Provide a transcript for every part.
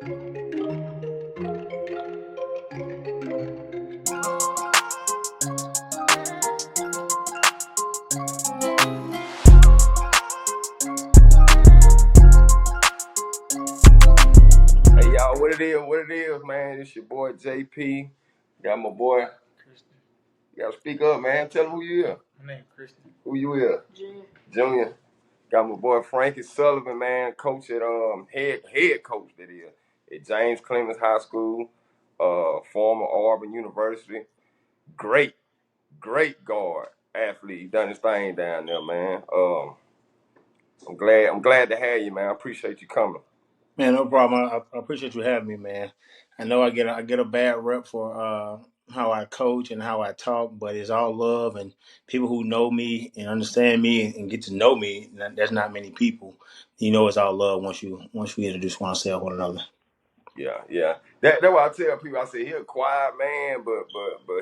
Hey y'all, what it is, man. It's your boy JP. Got my boy. Christian. You gotta speak up, man. Tell him who you is. My name Christian. Who you is? Junior. Got my boy Frankie Sullivan, man, coach at head coach that is at James Clemens High School, former Auburn University. Great, great guard athlete. He done his thing down there, man. I'm glad to have you, man. I appreciate you coming. Man, no problem. I appreciate you having me, man. I know I get a bad rep for how I coach and how I talk, but it's all love and people who know me and understand me and get to know me. There's not many people. You know, it's all love once we introduce ourselves one another. Yeah. That's what I tell people. I say he a quiet man, but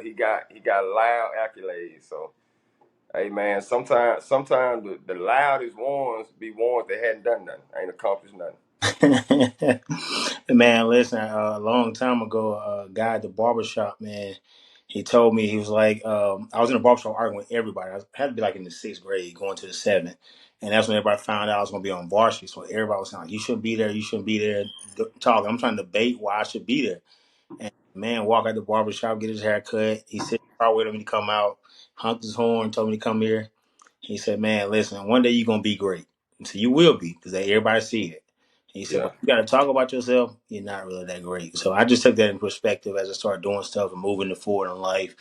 he got loud accolades. So hey man, sometimes the loudest ones be ones that hadn't done nothing, ain't accomplished nothing. Man, listen, a long time ago, a guy at the barbershop, man, he told me, he was like, I was in a barbershop arguing with everybody. I had to be like in the sixth grade, going to the seventh. And that's when everybody found out I was going to be on varsity. So everybody was saying, like, you shouldn't be there. You shouldn't be there talking. I'm trying to debate why I should be there. And the man walk out the barbershop, get his hair cut. He said, car waited for me to come out, honked his horn, told me to come here. He said, man, listen, one day you're going to be great. And so you will be because everybody see it. He said, Yeah, but you got to talk about yourself. You're not really that great. So I just took that in perspective as I started doing stuff and moving it forward in life.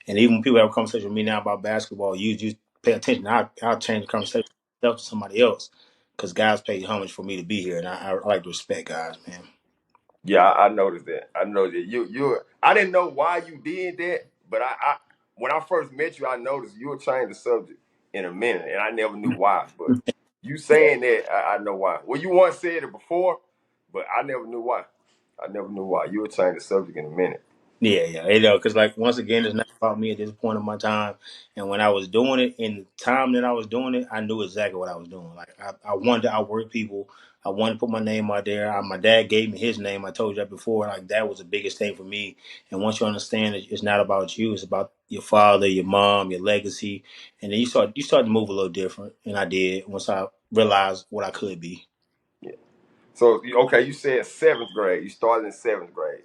And even when people have a conversation with me now about basketball, you pay attention. I'll change the conversation to somebody else because guys pay homage for me to be here. And I like to respect guys, man. yeah, I noticed that. I know that you. I didn't know why you did that, but I when I first met you, I noticed you would change the subject in a minute, and I never knew why. But you saying that, I know why. Well, you once said it before, but I never knew why. I never knew why. You would change the subject in a minute. Yeah, you know, because like once again, it's not about me at this point in my time. And when I was doing it, in the time that I was doing it, I knew exactly what I was doing. Like I wanted to outwork people. I wanted to put my name out there. My dad gave me his name. I told you that before. Like that was the biggest thing for me. And once you understand that it's not about you, it's about your father, your mom, your legacy. And then you start to move a little different. And I did once I realized what I could be. Yeah. So okay, you said seventh grade. You started in seventh grade.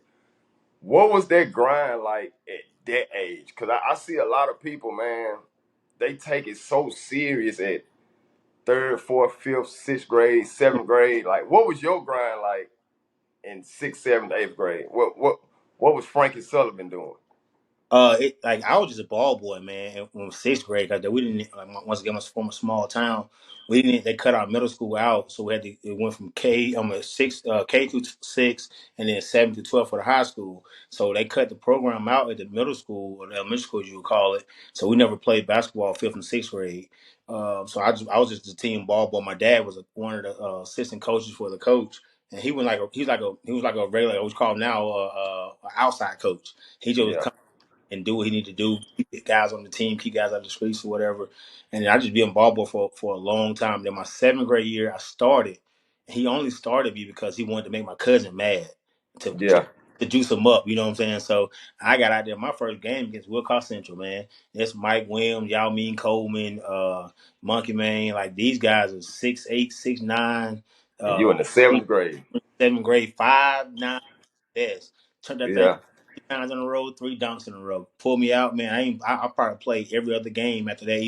What was that grind like at that age? Because I see a lot of people, man, they take it so serious at third, fourth, fifth, sixth grade, seventh grade. Like, what was your grind like in sixth, seventh, eighth grade? What was Frankie Sullivan doing? Like I was just a ball boy, man. In sixth grade, because we didn't once again, I was from a small town. We didn't. They cut our middle school out, so we had to. It went from K through six, and then seven to 12 for the high school. So they cut the program out at the middle school or the elementary school, as you would call it. So we never played basketball fifth and sixth grade. So I was just a team ball boy. My dad was one of the assistant coaches for the coach, and he was like a regular. What we call now outside coach. He just Yeah, and do what he need to do, keep the guys on the team, keep guys out the streets or whatever. And I just been ball boy for a long time. Then my seventh grade year, I started. He only started me because he wanted to make my cousin mad to yeah. to juice him up. You know what I'm saying? So I got out there. My first game against Wilcox Central, man. It's Mike Williams, Yao Mean Coleman, Monkey Man. Like these guys are 6'8", 6'9", And you in the seventh grade. seventh grade, 5'9". Yes. Turned that thing Yeah, 3 times in a row, 3 dunks in a row. Pull me out, man. I probably played every other game after that.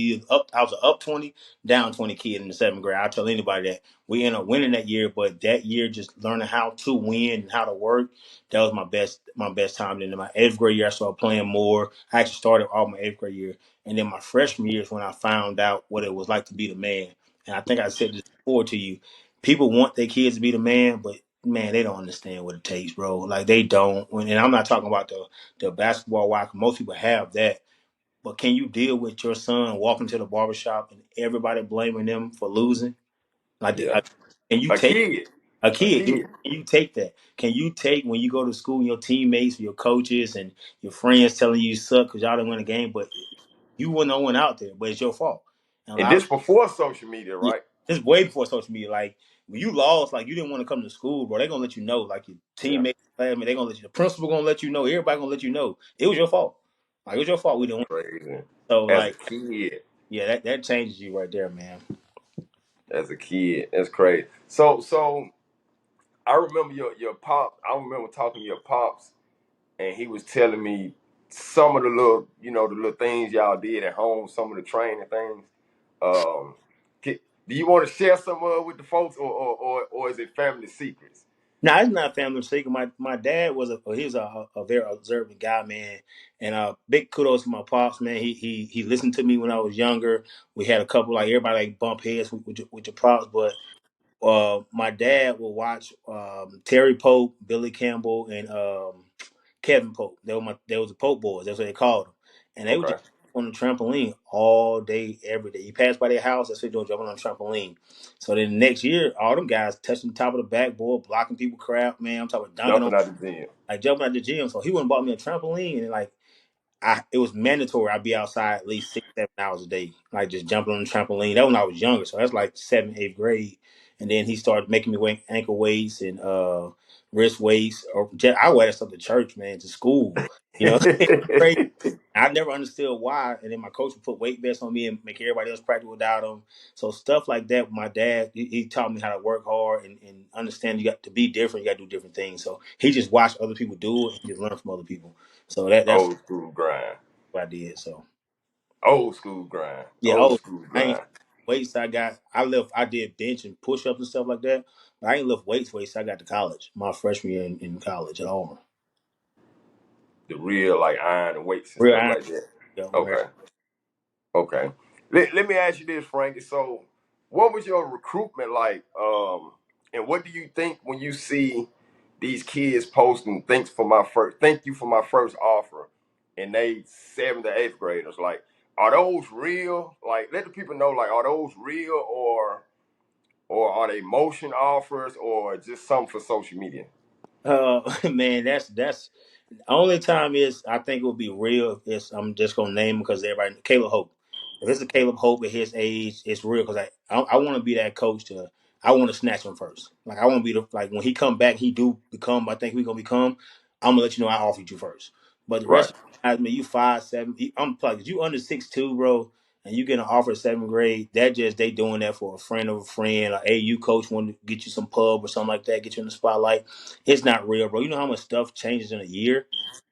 I was an up 20, down 20 kid in the seventh grade. I'll tell anybody that. We ended up winning that year, but that year just learning how to win and how to work, that was my best time. Then in my eighth grade year, I started playing more. I actually started all my eighth grade year. And then my freshman year is when I found out what it was like to be the man. And I think I said this before to you. People want their kids to be the man, but man, they don't understand what it takes, bro. Like they don't. And I'm not talking about the basketball why most people have that. But can you deal with your son walking to the barbershop and everybody blaming them for losing? Like, yeah. can you A take kid, a a kid? Can kid. you take that? Can you take when you go to school and your teammates, your coaches, and your friends telling you suck because y'all didn't win a game, but you were no one out there, but it's your fault. And a And lot this before social media, yeah, right? this is way before social media. Like when you lost, like you didn't want to come to school, bro. They gonna let you know, like your Yeah, teammates, classmates, they gonna let you. The principal gonna let you know. Everybody gonna let you know it was your fault. Like it was your fault. We that's didn't win. crazy. So As a like, kid, yeah, that changes you right there, man. that's crazy. So I remember your pop. I remember talking to your pops, and he was telling me some of the little, the little things y'all did at home, some of the training things. Um, do you want to share some with the folks, or is it family secrets? No, it's not family secret. My dad was he was a very observant guy, man. And big kudos to my pops, man. He listened to me when I was younger. We had a couple like everybody like bump heads with your pops, but my dad would watch Terry Pope, Billy Campbell, and Kevin Pope. They was the Pope boys. That's what they called them, and they would Okay. just on the trampoline all day, every day. You pass by their house, that's what they're jumping on the trampoline. So then the next year, all them guys touching the top of the backboard, blocking people crap, man. I'm talking about dunking on, Jumping out the gym. like jumping out the gym. So he wouldn't bought me a trampoline, and like it was mandatory. I'd be outside at least 6, 7 hours a day, like just jumping on the trampoline. That when I was younger, so that's like 7th, 8th grade. And then he started making me wear ankle weights and wrist weights. Or I wear that stuff to church, man, to school. You know, crazy. I never understood why. And then my coach would put weight vests on me and make everybody else practice without them. So stuff like that. My dad, he taught me how to work hard and understand you got to be different. You got to do different things. So he just watched other people do it and just learn from other people. So that's Old school grind. what I did. So Old school grind. yeah, Old school I ain't grind. weights. I did bench and push ups and stuff like that. But I ain't lift weights. I got to college. My freshman year in college at Auburn. The real like iron and weights and Real stuff iron. like that. Yeah, Okay. Okay. Let me ask you this, Frankie. So, what was your recruitment like? And what do you think when you see these kids posting thank you for my first offer, and they 7th to 8th graders? Like, are those real? Like, let the people know. Like, are those real, or are they motion offers, or just something for social media? Man, that's only time is I think it will be real is I'm just gonna name him because everybody Caleb Hope. If it's a Caleb Hope at his age, it's real because I want to be that coach to I want to snatch him first. Like I want to be the like when he come back, he do become. I think we gonna become. I'm gonna let you know I offered you first. But the Right. rest of the guys, man, you 5'7". I'm like you under 6'2", bro, and you get an offer 7th grade. That just they doing that for a friend of a friend. Or AU coach want to get you some pub or something like that, get you in the spotlight. It's not real, bro. You know how much stuff changes in a year?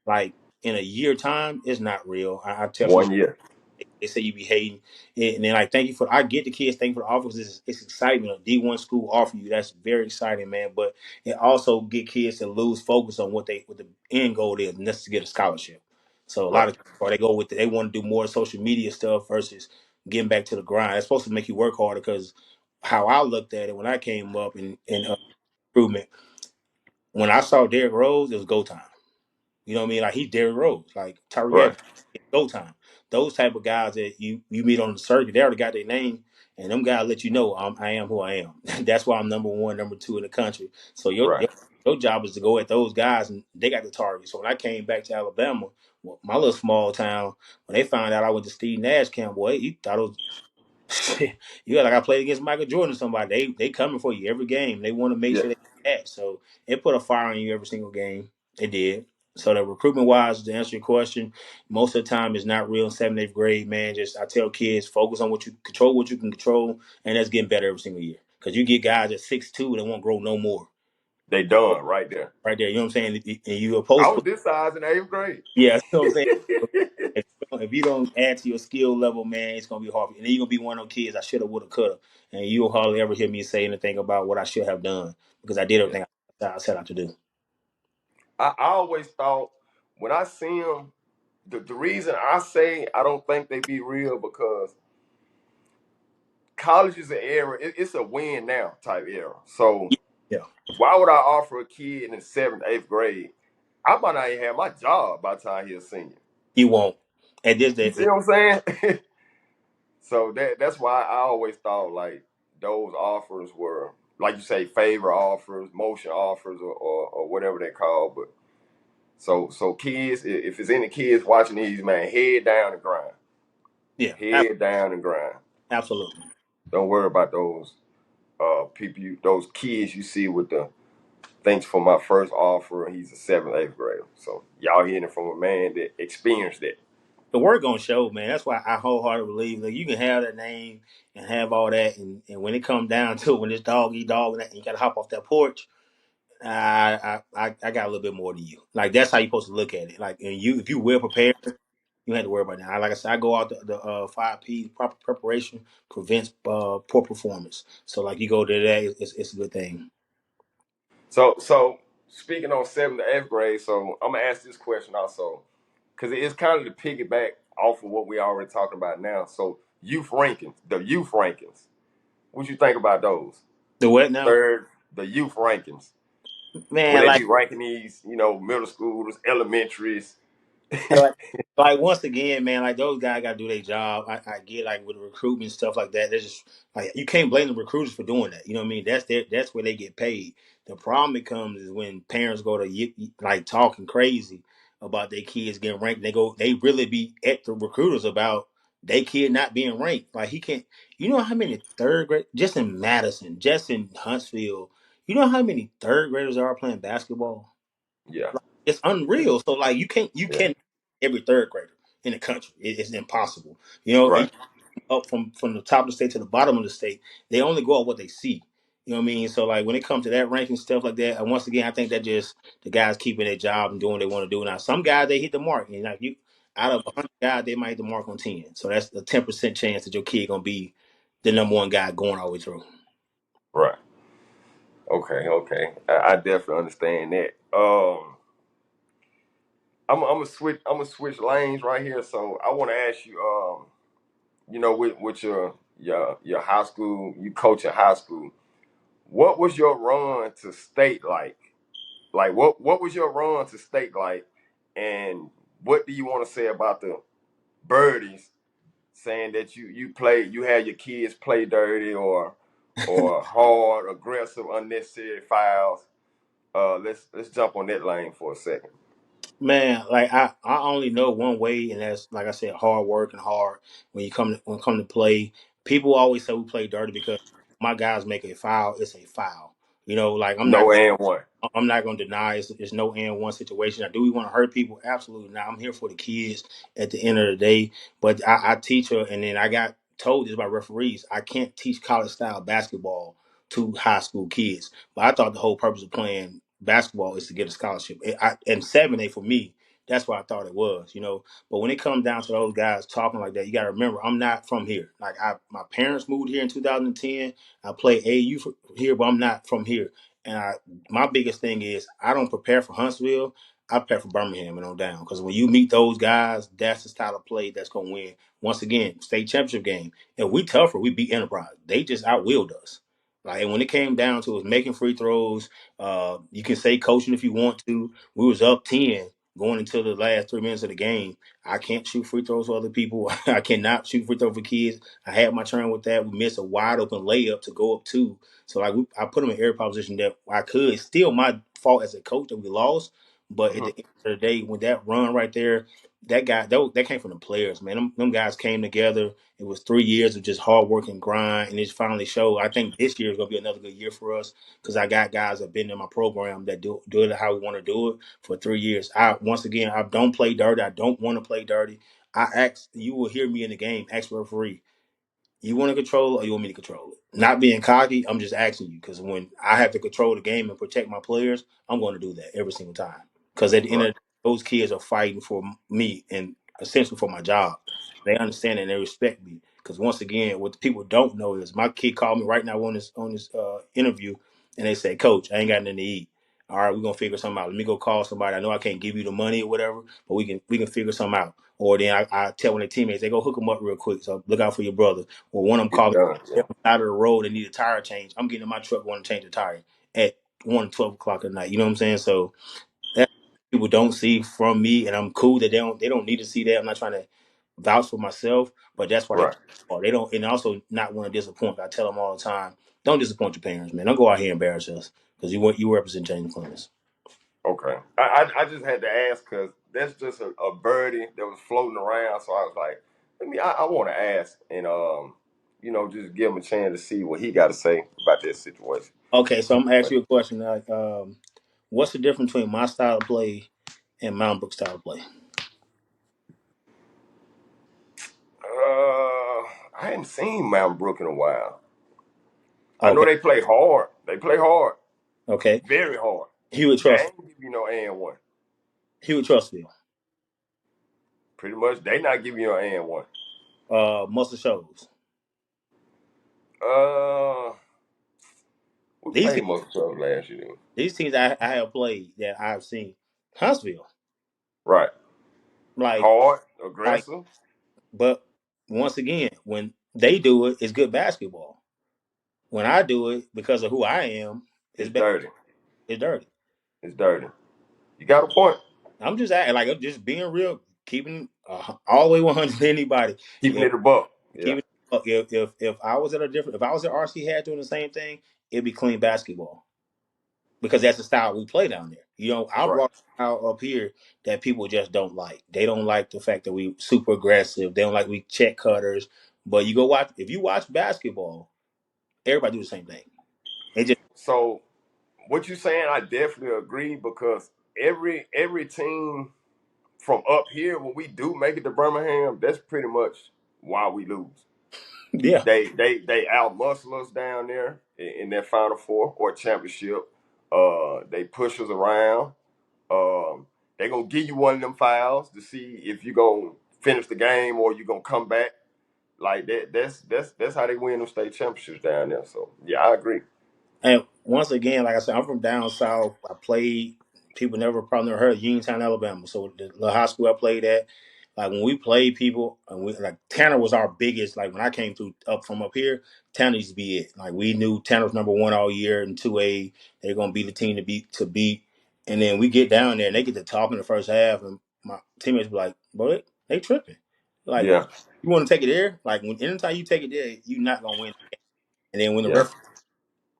Like in a year time, it's not real. I tell people 1 year. they say you be hating, and then like thank you for. I get the kids thank you for the offers. It's exciting. A D1 school offer you. That's very exciting, man. But it also get kids to lose focus on what the end goal is, and that's to get a scholarship. So a lot Right. of or they go with they want to do more social media stuff versus getting back to the grind. It's supposed to make you work harder because how I looked at it when I came up in improvement when I saw Derrick Rose, it was go time. You know what I mean? Like he's Derrick Rose, like Tyreek Right. Evans, it's go time. Those type of guys that you meet on the circuit, they already got their name, and them guys let you know I am who I am. That's why I'm number one, number two in the country. So Right. your job is to go at those guys, and they got the target. So when I came back to Alabama, well, my little small town, when they found out I went to Steve Nash camp, boy, he thought it was you got like I played against Michael Jordan or somebody. They coming for you every game. They want to make Yeah. sure they catch. So it put a fire on you every single game. It did. So the recruitment wise, to answer your question, most of the time it's not real in 7th, 8th grade, man. Just I tell kids focus on what you can control, and that's getting better every single year. Because you get guys at 6'2" that won't grow no more. They done right there. Right there, you know what I'm saying? And you I opposed was this size in 8th grade. yeah, you know what I'm saying? If you don't add to your skill level, man, it's gonna be hard. And then you're gonna be one of those kids I should have, would have, could have, and you'll hardly ever hear me say anything about what I should have done because I did Yeah. everything I set out to do. I always thought when I see them, the reason I say I don't think they be real because college is an era. It's a win now type era. So Yeah, why would I offer a kid in the 7th, 8th grade? I might not even have my job by the time he's a senior. you won't. And this You that see what I'm saying? So that's why I always thought like those offers were like you say favor offers, motion offers, or whatever they call. But so kids, if it's any kids watching these, man, head down and grind. yeah, Head down and grind. absolutely. Don't worry about those. people, those kids you see with the thanks for my first offer. He's a seventh, eighth grader. So y'all hearing it from a man that experienced it. The work gonna show, man. That's why I wholeheartedly believe like you can have that name and have all that, and when it comes down to it, when it's dog eat dog and you gotta hop off that porch, I got a little bit more than you. Like that's how you're supposed to look at it. Like, and you if you well prepared, you don't have to worry about that. Like I said, I go out the 5 P. Proper preparation prevents poor performance. So like you go to that, it's a good thing. So speaking on seventh to eighth grade, so I'm gonna ask this question also, because it's kind of to piggyback off of what we already talking about now. So the youth rankings. What you think about those? The what now, Third, the youth rankings. When man? they Like. be ranking these, middle schoolers, elementaries. Like, like once again, man, like those guys got to do their job. I get like with the recruitment stuff like that. They're just like you can't blame the recruiters for doing that. You know what I mean? That's where they get paid. The problem becomes is when parents go to like talking crazy about their kids getting ranked. They really be at the recruiters about their kid not being ranked. Like he can't. You know how many third grade just in Madison, just in Huntsville. You know how many third graders are playing basketball? Yeah, It's yeah, unreal. So like you yeah. can't every third grader in the country. It's impossible. You know, and Right, up from the top of the state to the bottom of the state, they only go off what they see. You know what I mean? So like when it comes to that ranking stuff like that, and once again, I think that just the guys keeping their job and doing what they want to do. Now some guys they hit the mark, and like you out of 100 guys, they might hit the mark on 10. So that's the 10% chance that your kid gonna be the number one guy going all the way through. right. Okay, okay. I definitely understand that. I'm gonna switch lanes right here. So I want to ask you, with your high school, you coach at high school. What was your run to state like? Like what was your run to state like? And what do you want to say about the birdies saying that you had your kids play dirty or hard, aggressive, unnecessary fouls? Let's jump on that lane for a second. Man, like I only know one way, and that's like I said, hard work and hard. When come to play, people always say we play dirty because my guys make a foul. It's a foul. You know, like No and one. I'm not going to deny it's no and one situation. Now, do we want to hurt people? Absolutely not. I'm here for the kids at the end of the day. But I teach her, and then I got told this by referees. I can't teach college style basketball to high school kids. But I thought the whole purpose of playing basketball is to get a scholarship. And 7A for me, that's what I thought it was, you know. But when it comes down to those guys talking like that, you got to remember, I'm not from here. Like my parents moved here in 2010. I play AU here, but I'm not from here. And my biggest thing is I don't prepare for Huntsville. I prepare for Birmingham and on down. Because when you meet those guys, that's the style of play that's gonna win. Once again, state championship game. And we tougher. We beat Enterprise. They just outwilled us. Like and when it came down to it, making free throws, you can say coaching if you want to. We was up 10 going into the last 3 minutes of the game. I can't shoot free throws for other people. I cannot shoot free throws for kids. I had my turn with that. We missed a wide open layup to go up 2. So like I put them in every position that I could. It's still my fault as a coach that we lost. But at Hmm. the end of the day, when that run right there, that came from the players, man. Them guys came together. It was 3 years of just hard work and grind, and it finally showed. I think this year is gonna be another good year for us because I got guys that been in my program that do it how we want to do it for 3 years. I don't play dirty. I don't want to play dirty. I ask you will hear me in the game. Ask referee. You want to control it or you want me to control it? Not being cocky, I'm just asking you because when I have to control the game and protect my players, I'm going to do that every single time. Because at the end Right. of the day, those kids are fighting for me and essentially for my job. They understand and they respect me. Because once again, what the people don't know is my kid called me right now on this interview, and they say, "Coach, I ain't got nothing to eat. All right, we're gonna figure something out. Let me go call somebody. I know I can't give you the money or whatever, but we can figure something out." Or then I tell one of the teammates, they go hook them up real quick. So look out for your brother. Or one of them Get it called me done. on Yeah. the side of the road and need a tire change. I'm getting in my truck going to change the tire at 1:12 o'clock at night. You know what I'm saying? So that people don't see from me, and I'm cool that they don't need to see that. I'm not trying to vouch for myself, but that's why Right. they don't, and also not want to disappoint. I tell them all the time, don't disappoint your parents, man. Don't go out here and embarrass us because you represent James Clemens. Okay. I just had to ask because that's just a birdie that was floating around. So I was like, I want to ask. And just give him a chance to see what he got to say about that situation. Okay, so I'm gonna ask you a question. Like, what's the difference between my style of play and Mount Brook's style of play? I hadn't seen Mountain Brook in a while. I know Okay, they play hard. They play hard, okay. very hard. Hewitt They Trust, ain't give you no and one. Hewitt Trustville, Pretty much, they not giving you an and one. Muscle Shoals. Uh, we These played teams, most of last year. Then. these teams I have played that I've seen. Huntsville, Right, like, hard, like, aggressive. but once again, when they do it, it's good basketball. When I do it, because of who I am, it's It's bad. dirty. It's dirty. It's dirty. You got a point. I'm just acting like I'm just being real, keeping all the way 100 to anybody. Keeping If it a buck. Yeah. keeping if I was at a different, if I was at RC had doing the same thing, it'd be clean basketball because that's the style we play down there. I Right. brought a style up here that people just don't like. They don't like the fact that we super aggressive. They don't like we check cutters. But you go watch if you watch basketball, everybody do the same thing. They just So what you saying, I definitely agree because every team from up here, when we do make it to Birmingham, that's pretty much why we lose. yeah. They out muscle us down there in that Final Four or championship. They push us around. They gonna give you one of them fouls to see if you gonna finish the game or you gonna come back. Like that. That's how they win them state championships down there. So yeah, I agree. And once again, like I said, I'm from down south. I played. People never probably never heard of Uniontown, Alabama. So the high school I played at, like when we played people, and we like Tanner was our biggest. Like when I came through up from up here, Tanner used to be it. Like we knew Tanner was number one all year in 2A. They're gonna be the team to beat. And then we get down there and they get to talk in the first half, and my teammates be like, "Bro, they tripping. Like Yeah, you want to take it there? Like anytime you take it there, you're not gonna win." And then when the yeah. ref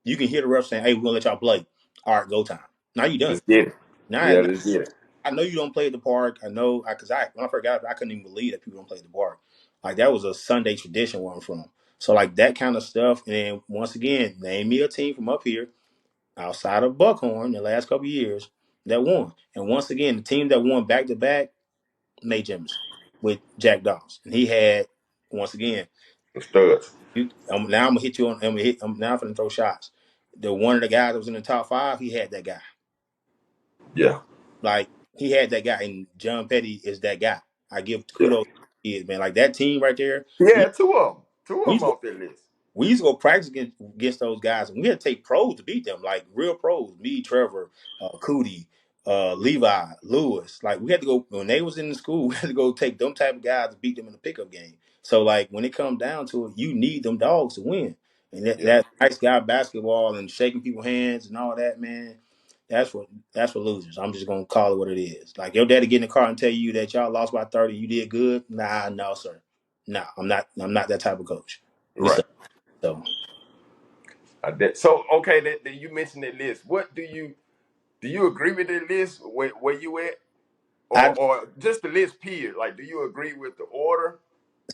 you can hear the ref saying, "Hey, we're gonna let y'all play. All right, go time. Now you done. Let's get it. Now, Yeah, now let's get it. I know you don't play at the park. I know because when I first got up, I couldn't even believe that people don't play at the park. Like that was a Sunday tradition where I'm from. So like that kind of stuff. And then once again, name me a team from up here outside of Buckhorn the last couple of years that won. And once again, the team that won back to back, May Jemison with Jack Doss, and he had once again The studs. now I'm gonna hit you on. Now I'm gonna throw shots. The one of the guys that was in the top five, he had that guy. Yeah, Like he had that guy, and John Petty is that guy. I give yeah. kudos to the kids, man. Like that team right there. Yeah, two of them. Two We of used them to go, off that list. we used to go practice against those guys, and we had to take pros to beat them, like real pros. Me, Trevor, Cootie, Levi, Lewis. Like we had to go when they was in the school. We had to go take them type of guys to beat them in the pickup game. So like when it comes down to it, you need them dogs to win. And Yeah, that nice guy basketball and shaking people's hands and all that, man. That's what that's for losers. I'm just gonna call it what it is. Like your daddy get in the car and tell you that y'all lost by 30, you did good. Nah, no, sir. Nah, I'm not that type of coach. We right. suck. So So okay, that you mentioned that list. What do you agree with that list? Where you at, or I or just the list period? Like, do you agree with the order?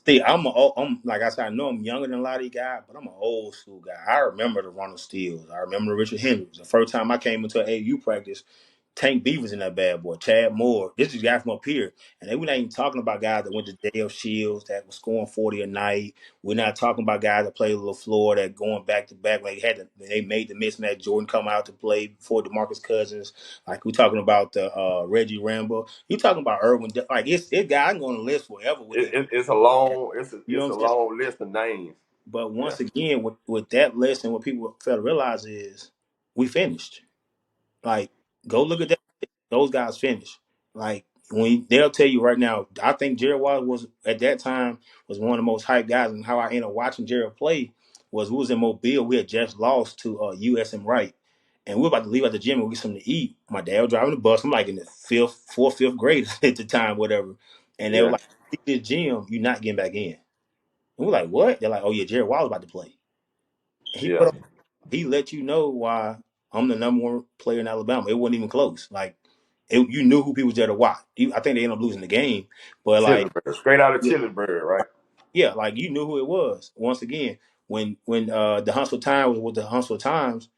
see. I'm like I said. I know I'm younger than a lot of you guys, but I'm an old school guy. I remember the Ronald Steeles. I remember the Richard Hendricks. The first time I came into an AU practice, Tank Beavers in that bad boy. Chad Moore. This is a guy from up here. And then we're not even talking about guys that went to Dale Shields that was scoring 40 a night. We're not talking about guys that played a little floor that going back to back. Like they made the mismatch. Jordan come out to play before DeMarcus Cousins. Like we're talking about the Reggie Rambo. You talking about Irwin. Like it's guy I'm going to list forever with that. It's a long You know it's what a I'm saying? long list of names. But Yeah, once again, with that list and what people fail to realize is we finished. Like, go look at that. Those guys finished. Like they'll tell you right now. I think Jared Wallace was at that time was one of the most hyped guys. And how I ended up watching Jared play was we was in Mobile. We had just lost to USM Wright, and we were about to leave at the gym and get something to eat. My dad was driving the bus. I'm like in the fifth grade at the time, whatever. And they were yeah, like, "This gym, you're not getting back in." And we're like, "What?" They're like, "Oh yeah, Jared Wallace about to play." He yeah, put up. He let you know why I'm the number one player in Alabama. It wasn't even close. Like you knew who people was there to watch. I think they ended up losing the game, but like Chillersburg, straight out of yeah, Chillersburg, right? Yeah, like you knew who it was. Once again, when the Huntsville Times was with the Huntsville Times,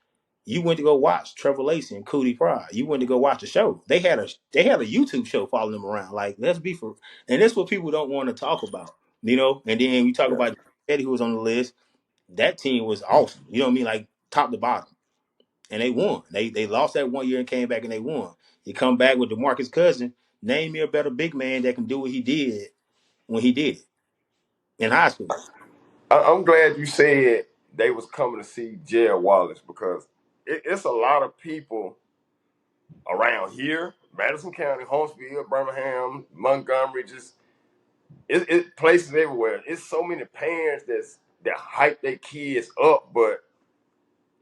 you went to go watch Trevor Lacey and Cootie Pride. You went to go watch the show. They had a YouTube show following them around. Like, let's be for, and that's what people don't want to talk about, you know. And then we talk Yeah. about Eddie, who was on the list. That team was awesome. You know what I mean? Like top to bottom, and they won. They lost that one year and came back and they won. You come back with DeMarcus Cousins. Name me a better big man that can do what he did when he did it in high school. I'm glad you said they was coming to see Jared Wallace because it's a lot of people around here, Madison County, Huntsville, Birmingham, Montgomery, just places everywhere. It's so many parents that hype their kids up, but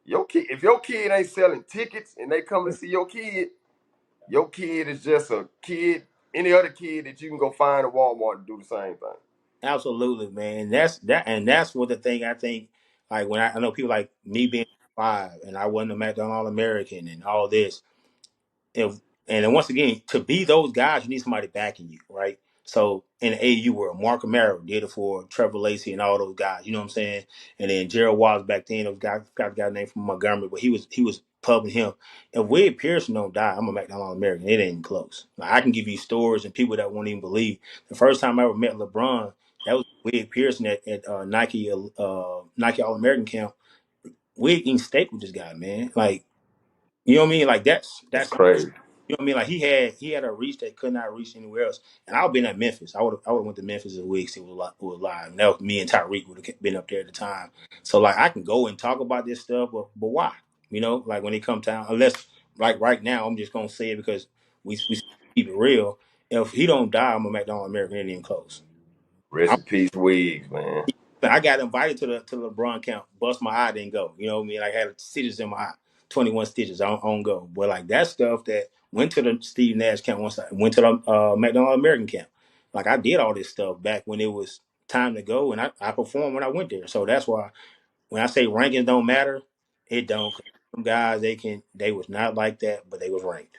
your kid, if your kid ain't selling tickets and they come to see your kid is just a kid, any other kid that you can go find at Walmart to do the same thing. Absolutely, man. And that's what the thing I think. Like when I know people like me being 5 and I wasn't a McDonald All American and all this. If and then once again, to be those guys, you need somebody backing you, right? So in the AU world, Mark Amaro did it for Trevor Lacey and all those guys. You know what I'm saying? And then Gerald Wallace back then, those guys got the guy named from Montgomery, but he was pubbing him. If Wade Pearson don't die, I'm a McDonald All American. It ain't even close. Like, I can give you stories and people that won't even believe. The first time I ever met LeBron, that was Wade Pearson at Nike All American camp. Wade eating steak with this guy, man. Like, you know what I mean? Like That's that's crazy. you know what I mean? Like he had a reach that could not reach anywhere else. And I've been at Memphis. I would have went to Memphis in weeks. It was live. And that was me and Tyreek would have been up there at the time. So like I can go and talk about this stuff, but why? You know, like when they come down, unless like right now, I'm just gonna say it because we keep it real. If he don't die, I'm a McDonald American Indian close. Rest in peace, Wigs, man. I got invited to the LeBron camp. Bust my eye, didn't go. You know what I mean? Like I had stitches in my eye, 21 stitches. I don't go. But like that stuff that went to the Steve Nash camp once I went to the McDonald American camp. Like I did all this stuff back when it was time to go, and I performed when I went there. So that's why when I say rankings don't matter, it don't. 'Cause some guys they was not like that, but they was ranked.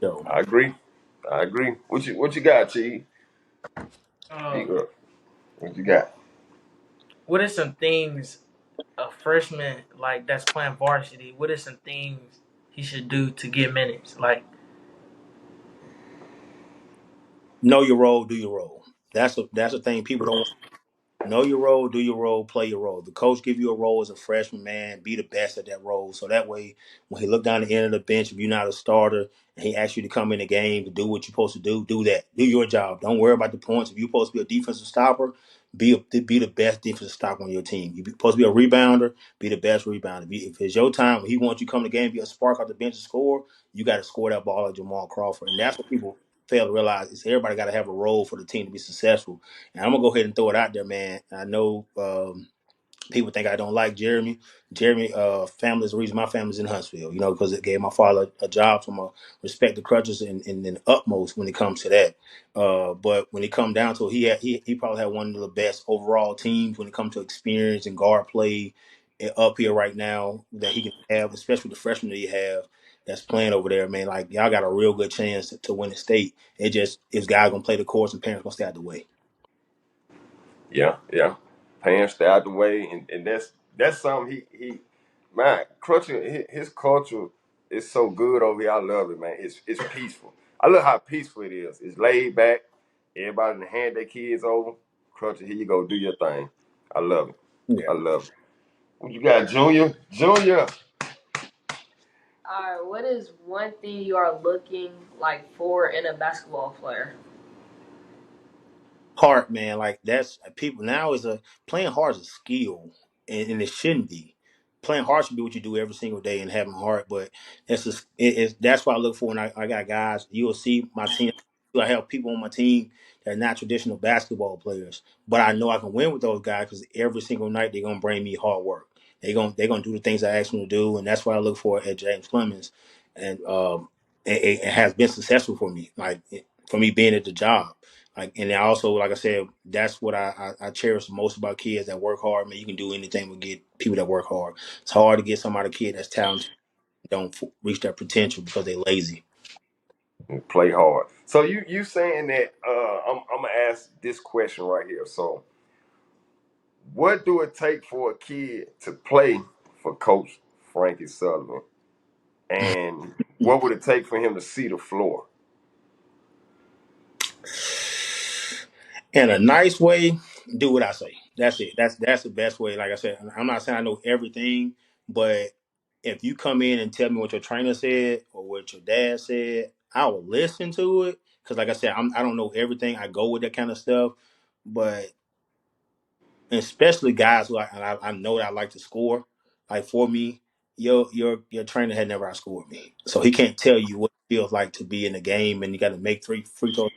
So I agree. I agree. What you got, Chief? Speak Um, up. What you got? what are some things a freshman like that's playing varsity? What are some things he should do to get minutes? Like, know your role, do your role. That's a thing people don't. Know your role, do your role, play your role. The coach give you a role as a freshman, man. Be the best at that role. So that way, when he look down the end of the bench, if you're not a starter and he asks you to come in the game to do what you're supposed to do that. Do your job. Don't worry about the points. If you're supposed to be a defensive stopper, be the best defensive stopper on your team. You're supposed to be a rebounder, be the best rebounder. If it's your time, he wants you to come to the game, be a spark off the bench and score, you got to score that ball like Jamal Crawford. And that's what people fail to realize is everybody got to have a role for the team to be successful. And I'm gonna go ahead and throw it out there, man. I know people think I don't like Jeremy. Jeremy, family is the reason my family's in Huntsville, you know, because it gave my father a job from a respect the crutches and the utmost when it comes to that. But when it come down to it, he probably had one of the best overall teams when it comes to experience and guard play up here right now that he can have, especially the freshmen that he have that's playing over there, man. Like y'all got a real good chance to win the state. It just is guys gonna play the course and parents gonna stay out the way. Yeah, yeah. Pants stay out the way, and that's something he man. Culture, his culture is so good over here. I love it, man. It's peaceful. I love how peaceful it is. It's laid back. Everybody can hand their kids over. Culture, here you go, do your thing. I love it. Yeah. I love it. What you got, Junior? Junior. All right, what is one thing you are looking like for in a basketball player? Heart, man. Like that's people now is a playing hard is a skill, and it shouldn't be. Playing hard should be what you do every single day and having heart. But that's what I look for when I got guys. You'll see my team. I have people on my team that are not traditional basketball players, but I know I can win with those guys because every single night they're gonna bring me hard work. They're gonna do the things I ask them to do, and that's what I look for at James Clemens, and it has been successful for me. Like for me being at the job. Like and then also, like I said, that's what I cherish most about kids that work hard. Man, you can do anything but get people that work hard. It's hard to get somebody kid that's talented don't reach their potential because they lazy. and play hard. So you saying that I'm gonna ask this question right here. So what do it take for a kid to play for Coach Frankie Sullivan? And what would it take for him to see the floor? In a nice way, do what I say. That's it. That's the best way. Like I said, I'm not saying I know everything, but if you come in and tell me what your trainer said or what your dad said, I will listen to it. Because like I said, I don't know everything. I go with that kind of stuff, but especially guys who I know that I like to score. Like for me, your trainer had never outscored me, so he can't tell you what it feels like to be in a game and you got to make 3 free throws.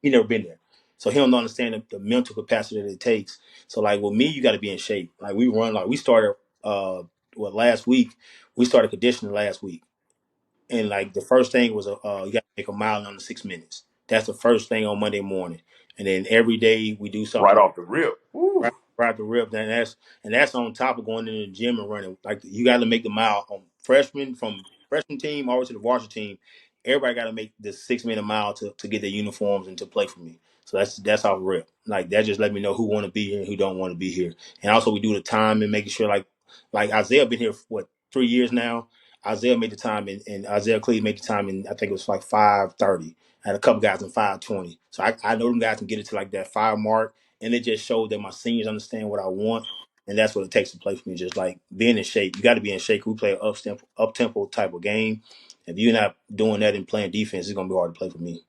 He never been there, so he don't understand the mental capacity that it takes. So like with me, you got to be in shape. Like we started last week. We started conditioning last week, and like the first thing was you got to make a mile in under 6 minutes. That's the first thing on Monday morning, and then every day we do Right something off the rip. Woo. right the rip. And that's on top of going into the gym and running. Like you got to make the mile on freshman team all the way to the varsity team. Everybody got to make the 6 minute mile to get their uniforms and to play for me. So that's off rip. Like that just let me know who want to be here and who don't want to be here. And also we do the time and making sure like Isaiah been here for what 3 years now. Isaiah made the time and Isaiah Clee made the time and I think it was like 5:30. I had a couple guys in 5:20. So I know them guys can get it to like that 5 mark, and it just showed that my seniors understand what I want, and that's what it takes to play for me. Just like being in shape, you got to be in shape. We play an up tempo type of game. If you're not doing that and playing defense, it's gonna be hard to play for me.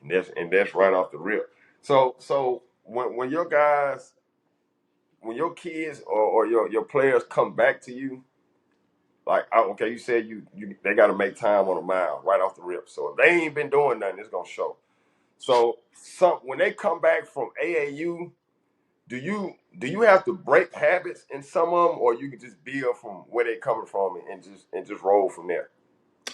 And that's right off the rip. So when your guys, when your kids or your players come back to you, like okay, you said you they got to make time on a mile right off the rip. So if they ain't been doing nothing, it's gonna show. So when they come back from AAU, do you have to break habits in some of them, or you can just build from where they coming from and just roll from there?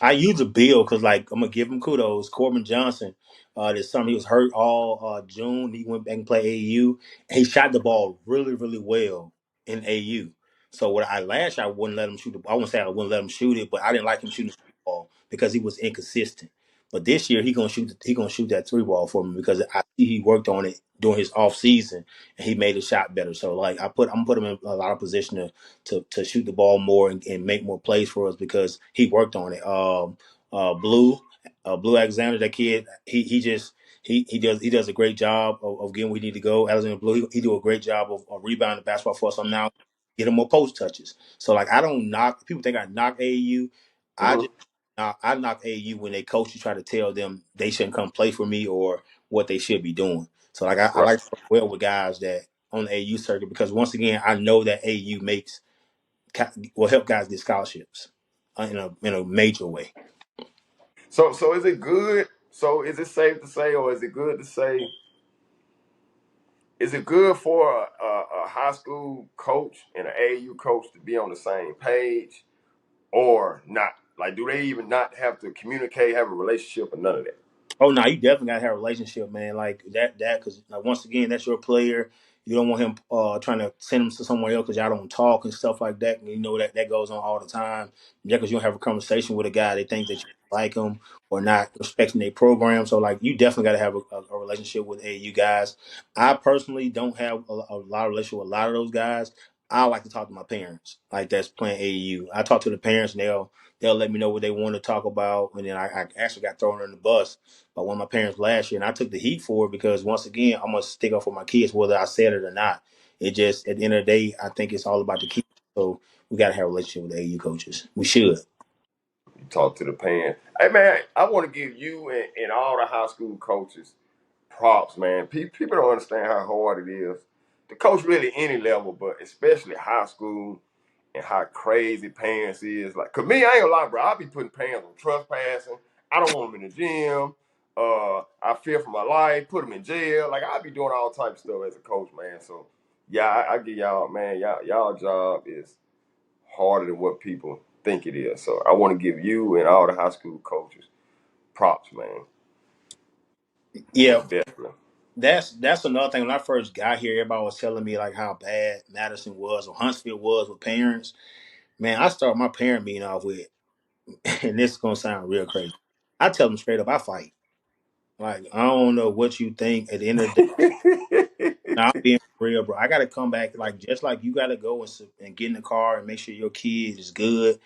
I use a bill because, like, I'm gonna give him kudos. Corbin Johnson, this summer he was hurt all June. He went back and played AAU. And he shot the ball really, really well in AU. So what I last year I wouldn't let him shoot. I wouldn't say I wouldn't let him shoot it, but I didn't like him shooting the ball because he was inconsistent. But this year he gonna shoot. He gonna shoot that three ball for me because I see he worked on it during his off season and he made the shot better. So like I'm put him in a lot of position to shoot the ball more and make more plays for us because he worked on it. Blue Alexander, that kid, he does a great job of getting where we need to go. Alexander Blue, he do a great job of rebounding the basketball for us. So I'm now get him more post touches. So like I don't knock people think I knock AAU. I Hmm. just I knock AAU when they coaches try to tell them they shouldn't come play for me or what they should be doing. So like I Right. like to work well with guys that on the AU circuit because once again I know that AU will help guys get scholarships in a major way. So is it good? So is it safe to say, or is it good to say? Is it good for a high school coach and an AAU coach to be on the same page, or not? Like, do they even not have to communicate, have a relationship, or none of that? Oh no, you definitely gotta have a relationship, man. Like that, because like once again, that's your player. You don't want him trying to send him to somewhere else because y'all don't talk and stuff like that. And you know that goes on all the time. Yeah, because you don't have a conversation with a guy, they think that you like him or not respecting their program. So like, you definitely got to have a relationship with you guys. I personally don't have a lot of relationship with a lot of those guys. I like to talk to my parents, like that's playing AAU. I talk to the parents and they'll let me know what they want to talk about, and then I actually got thrown in the bus by one of my parents last year, and I took the heat for it because once again, I'm gonna stick up for my kids whether I said it or not. It just at the end of the day, I think it's all about the kids. So we gotta have a relationship with the AU coaches. We should. You talk to the parents. Hey man, I want to give you and all the high school coaches props, man. People don't understand how hard it is to coach really any level, but especially high school and how crazy parents is. Like, cause me, I ain't gonna lie, bro. I be putting parents on trespassing. I don't want them in the gym. I fear for my life. Put them in jail. Like, I be doing all types of stuff as a coach, man. So, yeah, I give y'all, man. Y'all job is harder than what people think it is. So, I want to give you and all the high school coaches props, man. Yeah, Most definitely. that's another thing. When I first got here, everybody was telling me like how bad Madison was or Huntsville was with parents. Man, I started my parent meeting off with, and this is gonna sound real crazy. I tell them straight up, I fight. Like I don't know what you think. At the end of the day, now I'm being real, bro. I gotta come back, like just like you gotta go and get in the car and make sure your kid is good.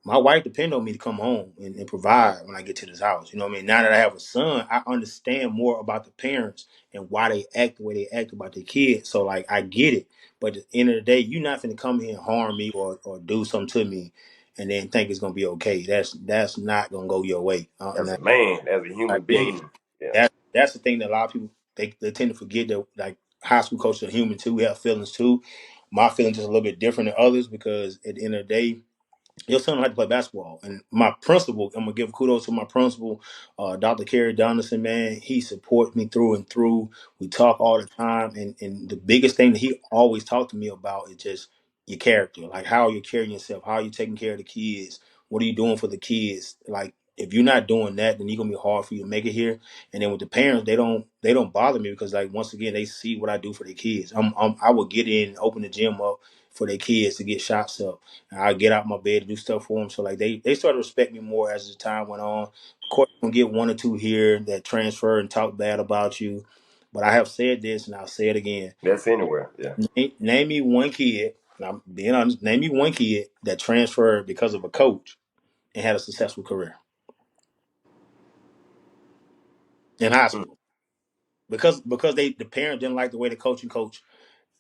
My wife depend on me to come home and provide when I get to this house. You know what I mean? Now that I have a son, I understand more about the parents and why they act the way they act about their kids. So like I get it. But at the end of the day, you're not gonna come here and harm me or do something to me and then think it's gonna be okay. That's not gonna go your way. As a man, as a human Like, yeah, being. Yeah, that's the thing that a lot of people they tend to forget that like high school coaches are human too. We have feelings too. My feelings is a little bit different than others because at the end of the day, your son like to play basketball. And my principal, I'm gonna give kudos to my principal, Dr. Kerry Donaldson, man. He supports me through and through. We talk all the time. And the biggest thing that he always talked to me about is just your character. Like how are you carrying yourself? How are you taking care of the kids? What are you doing for the kids? Like if you're not doing that, then it's gonna be hard for you to make it here. And then with the parents, they don't bother me because like once again they see what I do for their kids. I would get in, open the gym up for their kids to get shots up. I get out my bed to do stuff for them. So like they started to respect me more as the time went on. Of course, you can get one or two here that transfer and talk bad about you. But I have said this and I'll say it again. that's anywhere. Yeah. Name me one kid, and I'm being honest, name me one kid that transferred because of a coach and had a successful career in high Mm. school. Because the parent didn't like the way the coach.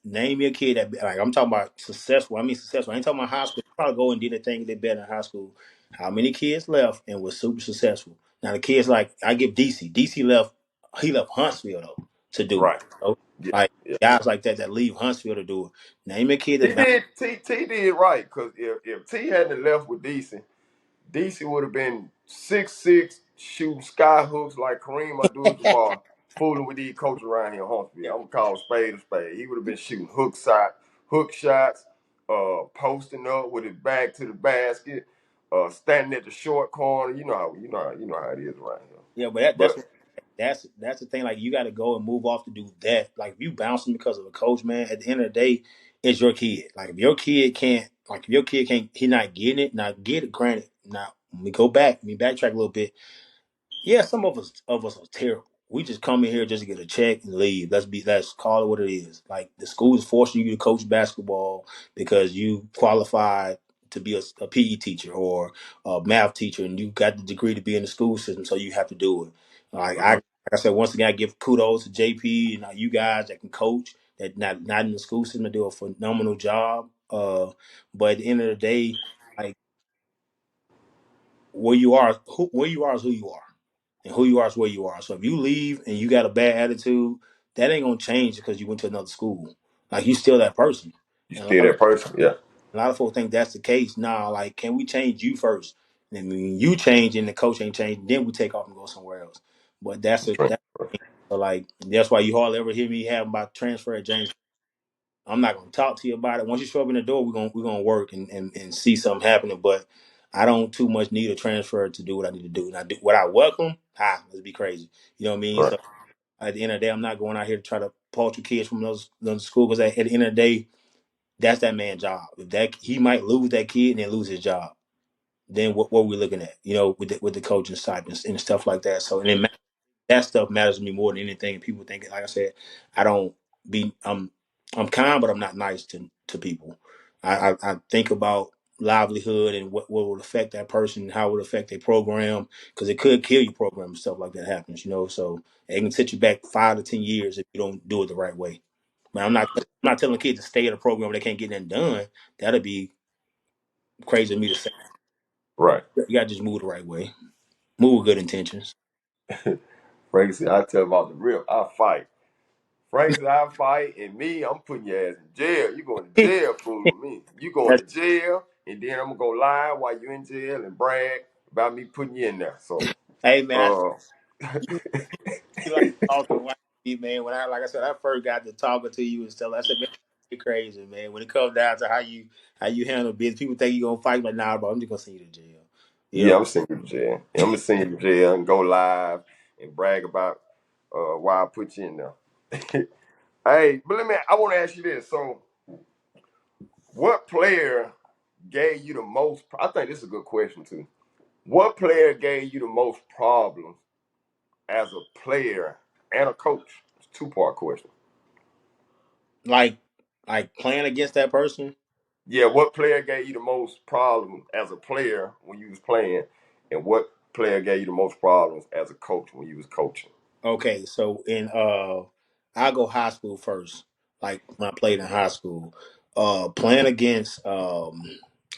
Name me a kid that like I'm talking about successful. I mean successful. I ain't talking about high school. Probably go and did a thing they better in high school. How many kids left and was super successful? Now the kids like I give DC. DC left. He left Huntsville though to do it. Right. So, Yeah. like Yeah. guys like that leave Huntsville to do it. Name a kid He that bounced. did. T did right because if T hadn't left with DC would have been 6'6", shooting sky hooks like Kareem Abdul-Jabbar, fooling with these coaches around here in Huntsville. I'm gonna call spade a spade. He would have been shooting hook shots, posting up with his back to the basket, standing at the short corner. You know how it is around here. Yeah, but that, But that's what that's the thing. Like you got to go and move off to do that. Like if you bouncing because of a coach, man. At the end of the day, it's your kid. Like if your kid can't, he not getting it. Now get it. Granted, now let me go back. Let me backtrack a little bit. Yeah, some of us are terrible. We just come in here just to get a check and leave. Let's call it what it is. Like the school is forcing you to coach basketball because you qualified to be a PE teacher or a math teacher, and you got the degree to be in the school system, so you have to do it. Like I said, once again, I give kudos to JP and you guys that can coach that not in the school system to do a phenomenal job. But at the end of the day, like where you are is who you are and who you are is where you are. So if you leave and you got a bad attitude, that ain't gonna change because you went to another school. Like you still that person. you And still that person. Yeah. a lot of folks think that's the case. Nah, like can we change you first? And when you change and the coach ain't changed, then we take off and go somewhere else. But That's right. that's so like that's why you hardly ever hear me have about transfer at James. I'm not gonna talk to you about it. Once you show up in the door, we're gonna work and see something happening. But I don't too much need a transfer to do what I need to do. And I do what I welcome. Let's be crazy. You know what I mean? Right. So at the end of the day, I'm not going out here to try to poach kids from those schools because at the end of the day, that's that man's job. If that he might lose that kid and then lose his job, then what we looking at? You know, with the coaching side and stuff like that. So and it that stuff matters to me more than anything. People think, like I said, I don't be I'm kind, but I'm not nice to people. I think about livelihood and what would affect that person, how it would affect their program, because it could kill your program and stuff like that happens, you know. So it can set you back 5 to 10 years if you don't do it the right way. But I'm not telling kids to stay at a program where they can't get nothing done. That'd be crazy of me to say. Right. You gotta just move the right way. Move with good intentions. Frank said, I tell him about the real. I fight. Frank said, I fight, and me, I'm putting your ass in jail. You going to jail fooling with me. You going That's, to jail, and then I'm gonna go lie while you in jail and brag about me putting you in there. So, hey man, uh, you like talking white me, man. When I like I said, I first got to talking to you and stuff. I said, man, you're crazy, man. When it comes down to how you handle business, people think you gonna fight, but nah, bro, I'm just gonna send you to jail. You yeah, know, I'm sending you to jail. I'm gonna send you to jail and go live and brag about why I put you in there. Hey, but I want to ask you this. So, what player gave you the most? I think this is a good question too. What player gave you the most problems as a player and a coach? It's a two-part question. Like playing against that person. Yeah, what player gave you the most problems as a player when you was playing, and what player gave you the most problems as a coach when you was coaching? Okay, so in I go high school first. Like when I played in high school, playing against I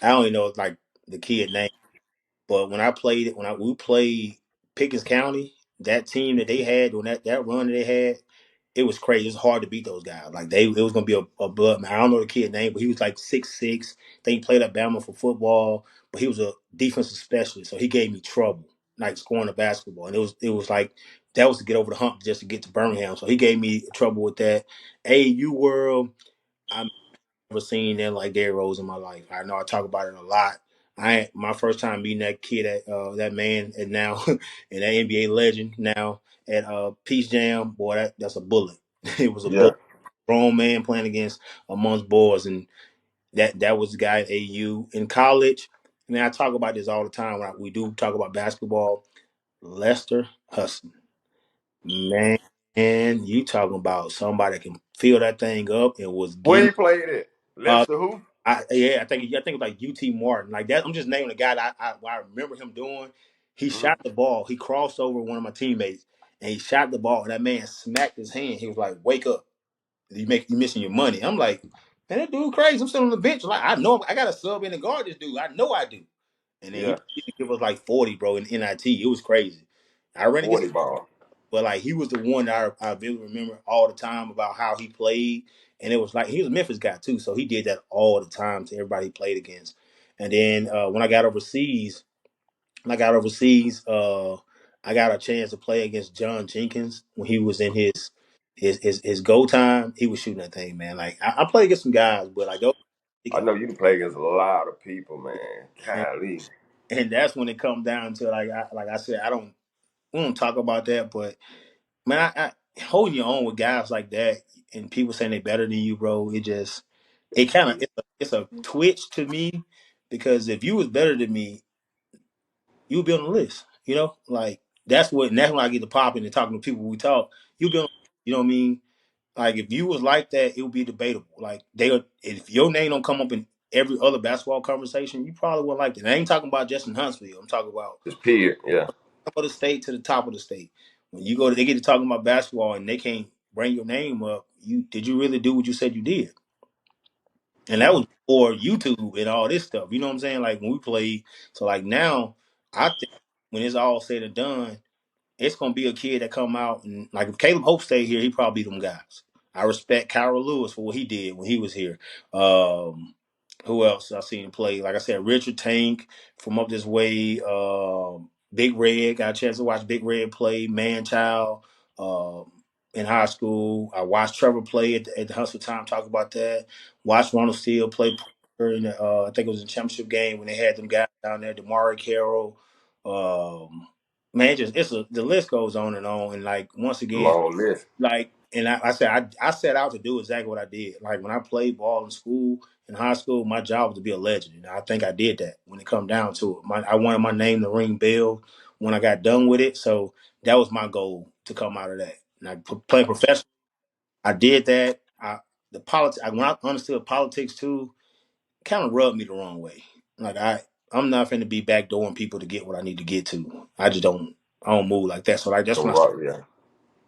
don't even know like the kid name, but when I played it, we played Pickens County, that team that they had when that run that they had, it was crazy. It was hard to beat those guys. Like it was gonna be a blood. I don't know the kid name, but he was like 6'6". Then he played at Bama for football, but he was a defensive specialist, so he gave me trouble, like scoring the basketball. And it was like that was to get over the hump just to get to Birmingham. So he gave me trouble with that. AU World, I never seen that like Derrick Rose in my life. I know I talk about it a lot. My first time meeting that kid at that man and now and that NBA legend now at Peace Jam, boy, that's a bullet. It was a Yeah, bullet. Grown man playing against amongst boys, and that was the guy at AU in college. I mean, I talk about this all the time when we do talk about basketball. Lester Hudson, man, you talking about somebody that can fill that thing up and was where getting. he played at? Uh, Lester who? I think it was like UT Martin. Like that, I'm just naming a guy that I remember him doing. He Mm-hmm. shot the ball. He crossed over one of my teammates, and he shot the ball. And that man smacked his hand. He was like, "Wake up! You missing your money." I'm like, "Man, that dude crazy." I'm sitting on the bench. Like I know I got a sub in the guard. This dude, I know I do. And then he Yeah, proceeded to give us like 40, bro, in NIT. It was crazy. I ran against 40 ball. but like he was the one that I really remember all the time about how he played, and it was like he was a Memphis guy too, so he did that all the time to everybody he played against. And then when I got overseas, I got a chance to play against John Jenkins when he was in his go time. He was shooting that thing, man. Like I played against some guys, but like those, I know you can play against a lot of people, man. and, Golly. and that's when it comes down to like I said, we don't talk about that, but man, holding your own with guys like that and people saying they better than you, bro. It kind of it's a twitch to me because if you was better than me, you would be on the list. You know, like that's when I get to popping and talking to people. We talk, you'll be on. You know what I mean? Like if you was like that, it would be debatable. Like if your name don't come up in every other basketball conversation, you probably wouldn't like that. And I ain't talking about Justin Huntsville. I'm talking about Just period. Yeah. top of the state to the top of the state. When you go to they get to talking about basketball and they can't bring your name up, you really do what you said you did? And that was before YouTube and all this stuff. You know what I'm saying? Like when we played. So like now, I think when it's all said and done, it's gonna be a kid that come out and like if Caleb Hope stayed here, he probably be them guys. I respect Kyra Lewis for what he did when he was here. Who else I seen play? Like I said, Richard Tank from up this way. Big Red got a chance to watch Big Red play. Man Child in high school. I watched Trevor play at the Hustle Time. Talk about that. Watched Ronald Steele play in the, I think it was in championship game when they had them guys down there. Damari Carroll. Man, the list goes on and on. And like once again, Long list. like and I said I set out to do exactly what I did. Like when I played ball in school, in high school, my job was to be a legend. And I think I did that when it come down to it. I wanted my name to ring bell when I got done with it. So that was my goal to come out of that. And I playing professional. I did that. The politics when I understood politics too, kind of rubbed me the wrong way. Like I'm not finna be backdooring people to get what I need to get to. I don't move like that. So like that's So when I right, yeah.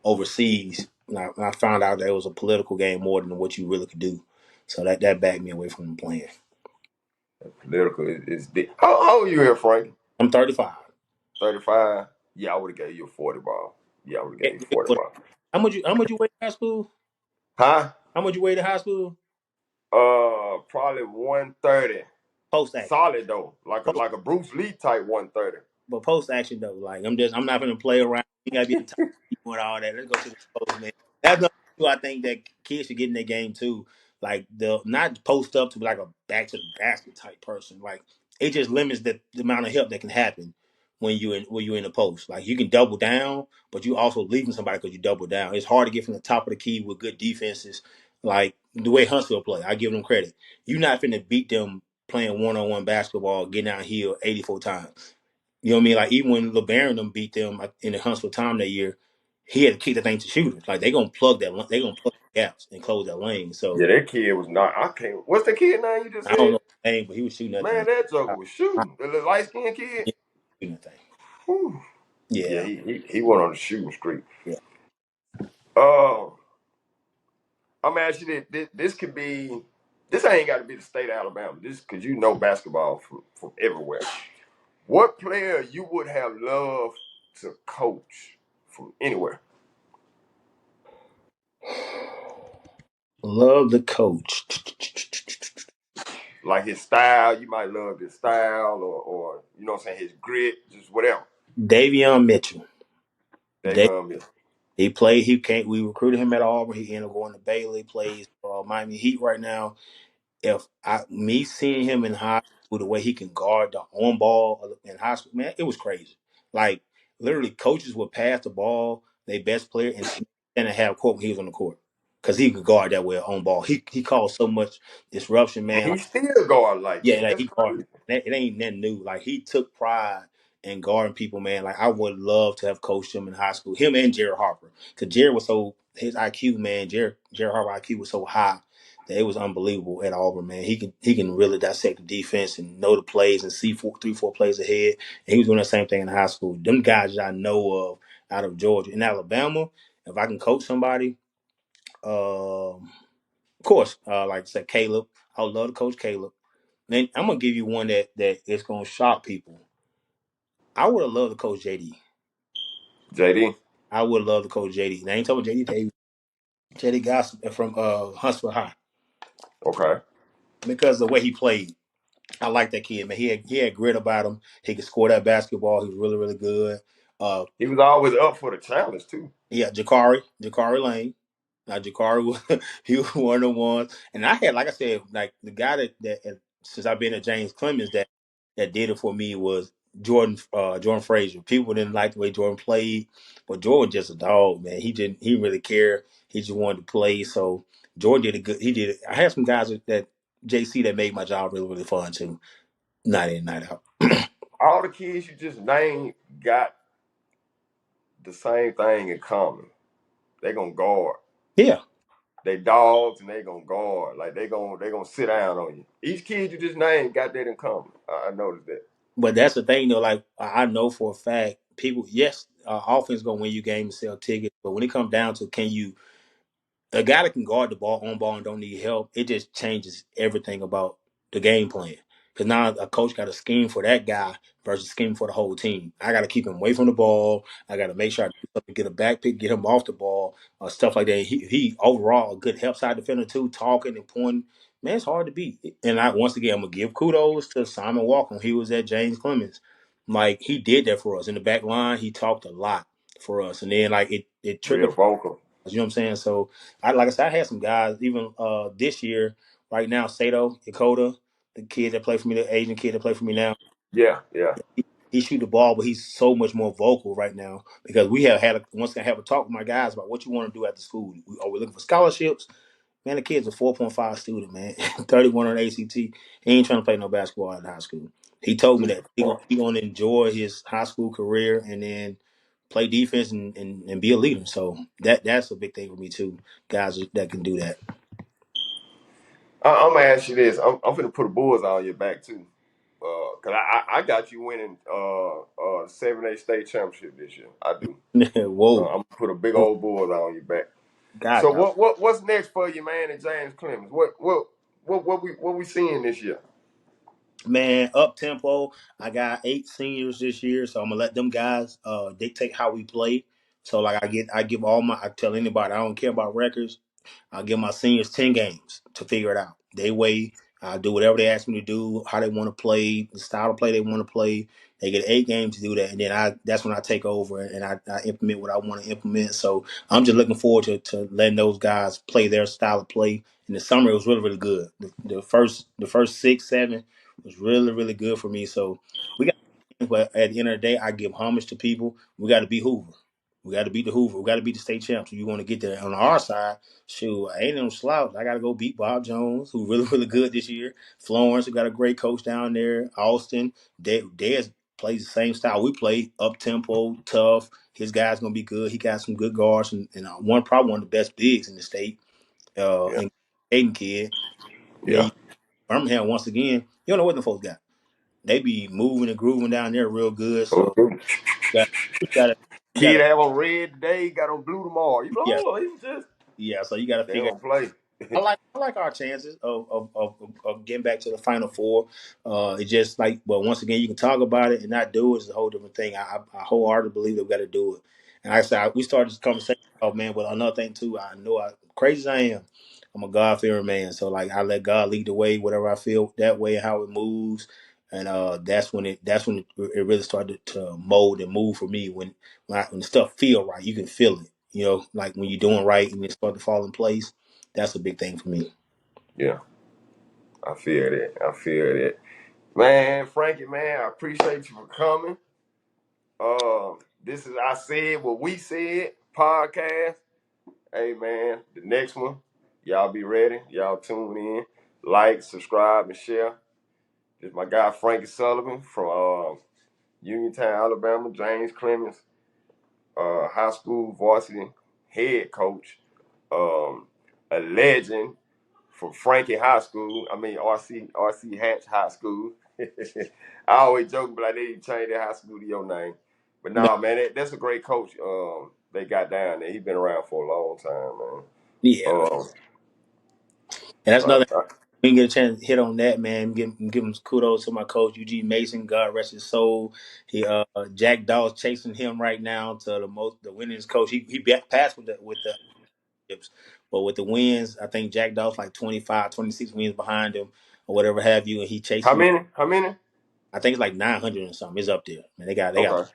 overseas. And I found out that it was a political game more than what you really could do. So that backed me away from playing. Political is deep. How old you here, Frank? I'm 35. 35? Yeah, I would have gave you a 40 ball. Yeah, I would have gave you 40 But ball. how much you weigh in high school? Huh? How much you weigh in high school? Probably 130. Post action. Solid though. Like a Bruce Lee type 130. But post action though, like I'm not gonna play around. You gotta be at the top and all that. Let's go to the post, man. That's another thing I think that kids should get in their game too. Like the not post up to be like a back to the basket type person. Like it just limits the amount of help that can happen when you're in the post. Like you can double down, but you also leaving somebody because you double down. It's hard to get from the top of the key with good defenses. Like the way Huntsville play, I give them credit. You're not finna beat them playing one on one basketball, getting out here 84 times You know what I mean? Like even when LeBaron them beat them in the Huntsville time that year, he had to kick the thing to shooters. Like they gonna plug that, they gonna plug the gaps and close that lane. Yeah, So that kid was not. I can't. What's the kid name you just I don't said? know his name, but he was shooting that Man, thing. that joker was I, shooting. The little light skinned kid. yeah, shooting that thing. Whew. Yeah, Yeah, he went on a shooting streak. yeah. Uh, I'm asking you this could be. This ain't got to be the state of Alabama. This because you know basketball from everywhere. What player you would have loved to coach from anywhere? Love the coach. Like his style, you might love his style, or you know what I'm saying, his grit, just whatever. Davion Mitchell. Dave, Davion Mitchell. he played. He came. We recruited him at Auburn. He ended up going to Baylor. He plays Miami Heat right now. If me seeing him in high school, the way he can guard the on ball in high school, man, it was crazy. Like literally, coaches would pass the ball, their best player, and have court when he was on the court because he could guard that way on ball. He caused so much disruption, And man. he still guard like Yeah, that. like That's he guarded. crazy. It ain't nothing new. Like he took pride in guarding people, man. Like I would love to have coached him in high school. Him and Jared Harper, because Jared was so his IQ, man. Jared Harper IQ was so high that it was unbelievable at Auburn, man. He can really dissect the defense and know the plays and see 3-4 plays ahead. And he was doing the same thing in high school. Them guys that I know of out of Georgia. In Alabama, if I can coach somebody, of course, like I said, Caleb. I would love to coach Caleb. Then I'm gonna give you one that is gonna shock people. I would have loved to coach JD. JD. I would have loved to coach JD. They ain't talking about JD Davis. JD Gossip from Huntsville High Okay. because of the way he played. I like that kid, man. He had grit about him. He could score that basketball. He was really really good. Uh, He was always up for the challenge too. yeah, Jakari Lane. Now Jakari was he was one of the ones, and I had like I said, like the guy that since I've been at James Clemens that did it for me was Jordan Frazier. People didn't like the way Jordan played, but Jordan just a dog, man. He didn't really care. He just wanted to play. So Jordan did a good. He did it. I had some guys that JC that made my job really really fun too, night in night out. All the kids you just named got the same thing in common. They gonna guard. Yeah. They dogs and they gonna guard. Like they gonna sit down on you. Each kid you just named got that in common. I noticed that. But that's the thing, though. Like I know for a fact, people. Yes, offense gonna win you games, sell tickets. But when it comes down to can you a guy that can guard the ball on ball and don't need help, it just changes everything about the game plan. Because now a coach got a scheme for that guy versus scheme for the whole team. I got to keep him away from the ball. I got to make sure I do something, get a back pick, get him off the ball, stuff like that. He overall a good help side defender too, talking and pointing. Man, it's hard to beat. And once again, I'm gonna give kudos to Simon Walker. He was at James Clemens. Like he did that for us in the back line. He talked a lot for us, and then like it Real trickled. vocal. You know what I'm saying? So I like I said, I had some guys even this year, right now, Sato, Dakota, the kid that played for me, the Asian kid that played for me now. Yeah, yeah. He shoot the ball, but he's so much more vocal right now because we have had once again have a talk with my guys about what you want to do after school. Are we looking for scholarships? Man, the kid's a 4.5 student, man, 31 on ACT. He ain't trying to play no basketball in high school. He told me that he gonna enjoy his high school career and then play defense and be a leader. So that's a big thing for me too. Guys that can do that. I'm gonna ask you this. I'm finna put a bullseye on your back too. Cause I got you winning 7A state championship this year. I do. Whoa, I'm gonna put a big old bullseye on your back. God, So dog. what's next for you, man, and James Clemens? What we seeing this year? Man, up tempo. I got 8 seniors this year, so I'm gonna let them guys dictate how we play. So like I give all my I tell anybody I don't care about records. I'll give my seniors 10 games to figure it out. They way I'll do whatever they ask me to do, how they want to play, the style of play they want to play. They get 8 games to do that, and then that's when I take over and I implement what I want to implement. So I'm just looking forward to letting those guys play their style of play. In the summer, it was really really good. The first 6 7 was really really good for me. So we got, but at the end of the day, I give homage to people. We got to be Hoover. We got to beat the Hoover. We got to beat the state champs. So you want to get there on our side. Shoot, I ain't no slouch. I got to go beat Bob Jones, who really, really good this year. Florence, who got a great coach down there. Austin, Dez. plays the same style we play, up tempo, tough. His guy's gonna be good. He got some good guards and probably one of the best bigs in the state. Yeah. And Aiden kid. Then Yeah. you, Birmingham once again. You don't know what the folks got. They be moving and grooving down there real good. So Mhm. you got you got Kid to have on red today, got on blue tomorrow. You be like, yeah oh, he was just yeah. So you got to they figure. don't play. I like our chances of getting back to the Final Four. It's just like, but once again, you can talk about it and not do it is a whole different thing. I wholeheartedly believe that we got to do it. And like I said, we started this conversation. Oh man, but another thing too, I know crazy as I am, I'm a God fearing man. So like, I let God lead the way, whatever I feel that way, how it moves, and that's when it really started to mold and move for me. When stuff feel right, you can feel it. Like when you're doing right and it start to fall in place. That's a big thing for me. Yeah, I feel that. I feel that. Man, Frankie, man, I appreciate you for coming. This is I Said What We Said podcast. Hey man, the next one, y'all be ready. Y'all tune in, like, subscribe, and share. This is my guy Frankie Sullivan from Uniontown, Alabama. James Clemens, high school varsity head coach, a legend from Frankie High School. I mean RC Hatch High School. I always joke, but like they didn't change their high school to your name. But Man, nah, man, that's a great coach. They got down there. He's been around for a long time, yeah, man. and that's So another. We can get a chance to hit on that, man. Give him kudos to my coach Eugene Mason. God rest his soul. He Jack Dawes chasing him right now to the winningest coach. He passed with the chips, but with the wins, I think Jack Dawes like 25, 26 wins behind him or whatever have you, and he how chasing him. many? How many? I think it's like 900 or something. It's up there, man. They got Okay.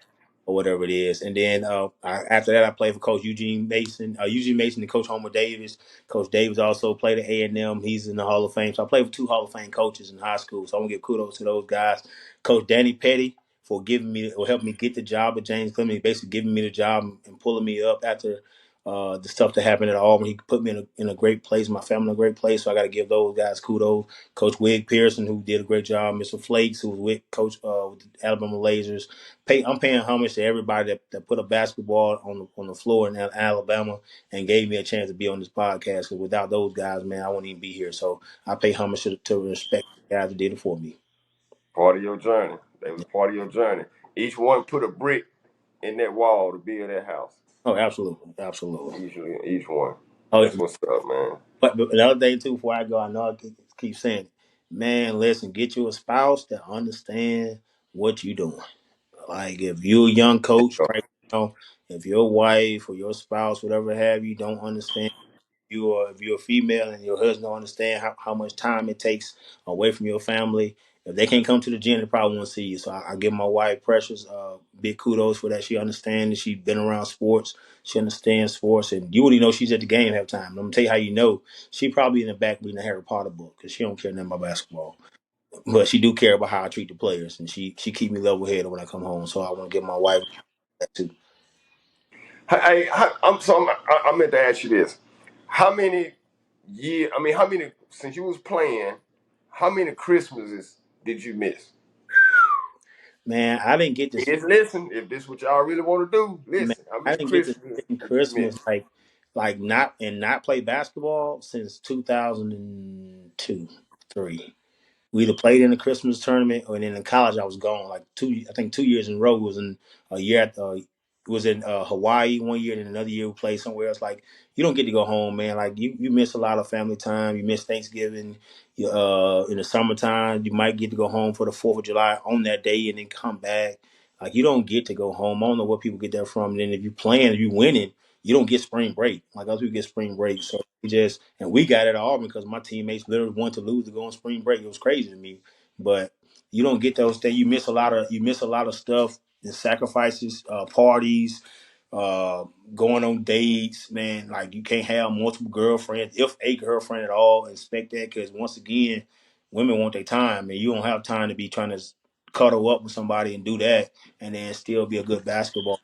or whatever it is. And then after that, I played for Coach Eugene Mason. Eugene Mason and Coach Homer Davis. Coach Davis also played at A&M. He's in the Hall of Fame. So I played for two Hall of Fame coaches in high school. So I want to give kudos to those guys. Coach Danny Petty for giving me or helping me get the job at James Clemens, basically giving me the job and pulling me up after the stuff that happened at Auburn. He put me in a great place, my family in a great place. So I got to give those guys kudos. Coach Wig Pearson, who did a great job. Mr. Flakes, who was with Coach with the Alabama Lasers. I'm paying homage to everybody that put a basketball on the floor in Alabama and gave me a chance to be on this podcast. Because without those guys, man, I wouldn't even be here. So I pay homage to respect the guys that did it for me. Part of your journey. They was part of your journey. Each one put a brick in that wall to build that house. Oh, absolutely, absolutely. Each one. Oh, That's what's up, man. but another thing too, before I go, I know I keep saying, it. Man, listen, get you a spouse that understand what you doing. Like if you're a young coach right now, if your wife or your spouse, whatever have you, don't understand you or if you're a female and your husband don't understand how much time it takes away from your family, if they can't come to the gym, they probably won't see you. So I give my wife Precious big kudos for that. She understands. She's been around sports. She understands sports, and you wouldn't know she's at the game half time. I'm gonna tell you how you know. She probably in the back reading a Harry Potter book because she don't care nothing about basketball, but she do care about how I treat the players, and she keep me level headed when I come home. So I want to give my wife that too. I meant to ask you this. How many how many, since you was playing, how many Christmases did you miss? Man, I didn't get to Kids, listen, if this what y'all really want to do, Man, listen, how I many didn't get to Christmases spend did you Christmas miss? like not play basketball since 2002, 3. We either played in the Christmas tournament or then in college I was gone like I think 2 years in a row. It was in a year it was in Hawaii one year and then another year we played somewhere else. Like you don't get to go home, man. Like you miss a lot of family time. You miss Thanksgiving. In the summertime you might get to go home for the 4th of July on that day and then come back. Like you don't get to go home. I don't know where people get that from. And then if you playing, if you winning, you don't get spring break. Like other people get spring break. So we got it all because my teammates literally want to lose to go on spring break. It was crazy to me. But you don't get those things. You miss a lot of stuff and sacrifices, parties, uh, going on dates, man. Like you can't have multiple girlfriends, if a girlfriend at all. Expect that because once again, women want their time, and you don't have time to be trying to cuddle up with somebody and do that, and then still be a good basketball.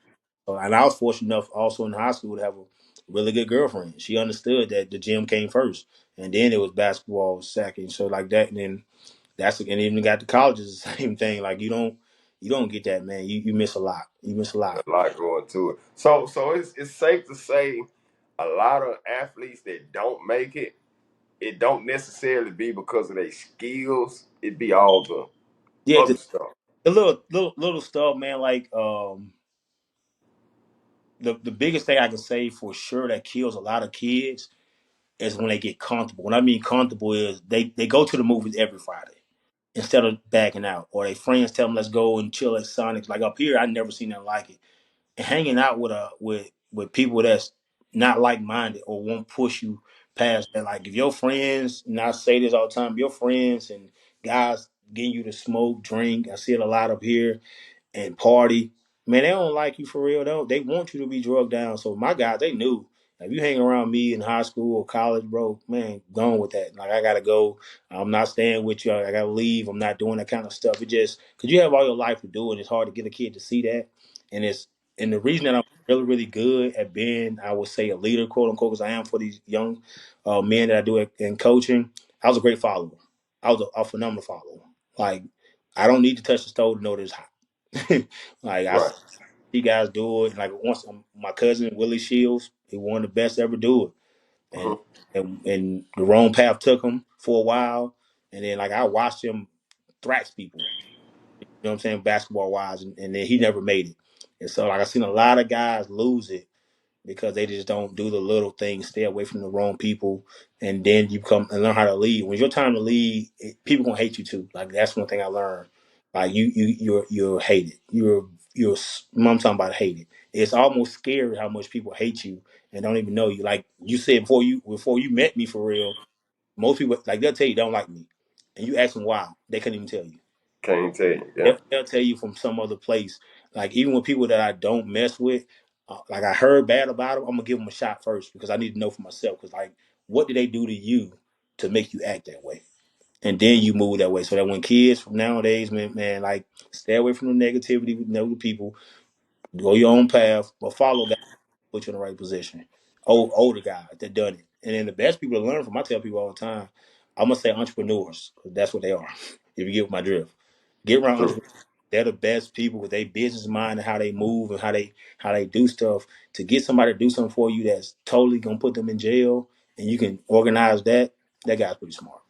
And I was fortunate enough also in high school to have a really good girlfriend. She understood that the gym came first, and then it was basketball second. So like that, and then and even got to college is the same thing. Like You don't get that, man. You miss a lot. You miss a lot. A lot going to it. So it's safe to say a lot of athletes that don't make it, it don't necessarily be because of their skills. It be all the Yeah, other stuff. the little stuff, man. Like the biggest thing I can say for sure that kills a lot of kids is when they get comfortable. When I mean comfortable is they go to the movies every Friday instead of backing out, or their friends tell them let's go and chill at Sonic's. Like up here, I never seen nothing like it. And hanging out with people that's not like minded or won't push you past that. Like if your friends, and I say this all the time, your friends and guys getting you to smoke, drink. I see it a lot up here and party. Man, they don't like you for real. They want you to be drugged down. So my guys, they knew. If you hang around me in high school or college, bro, man, gone with that. Like I gotta go. I'm not staying with you. I gotta leave. I'm not doing that kind of stuff. It just because you have all your life to do it. It's hard to get a kid to see that. And it's and the reason that I'm really, really good at being, I would say, a leader, quote unquote, because I am for these young men that I do in coaching. I was a great follower. I was a phenomenal follower. Like I don't need to touch the stove to know that it's hot. Like I Right. see guys do it. Like once my cousin Willie Shields, he one of the best to ever do it, Hmm. and the wrong path took him for a while, and then like I watched him thrash people. You know what I'm saying, basketball wise, and then he never made it. And so like I seen a lot of guys lose it because they just don't do the little things, stay away from the wrong people, and then you come and learn how to lead. When it's your time to lead, people gonna hate you too. Like that's one thing I learned. Like you're hated. I'm talking about hated. It's almost scary how much people hate you and don't even know you. Like you said before you met me for real, most people like they'll tell you they don't like me, and you ask them why, they couldn't even tell you. Can't even tell you. Yeah. They'll tell you from some other place. Like even with people that I don't mess with, like I heard bad about them, I'm gonna give them a shot first because I need to know for myself. Because like, what did they do to you to make you act that way? And then you move that way. So that when kids from nowadays, man, like stay away from the negativity with negative people. Go your own path, but follow guys who put you in the right position. Older guys that done it. And then the best people to learn from, I tell people all the time, I'm gonna say entrepreneurs, because that's what they are. If you get my drift. Get around True. entrepreneurs. They're the best people with their business mind and how they move and how they do stuff. To get somebody to do something for you that's totally gonna put them in jail and you can organize that, that guy's pretty smart.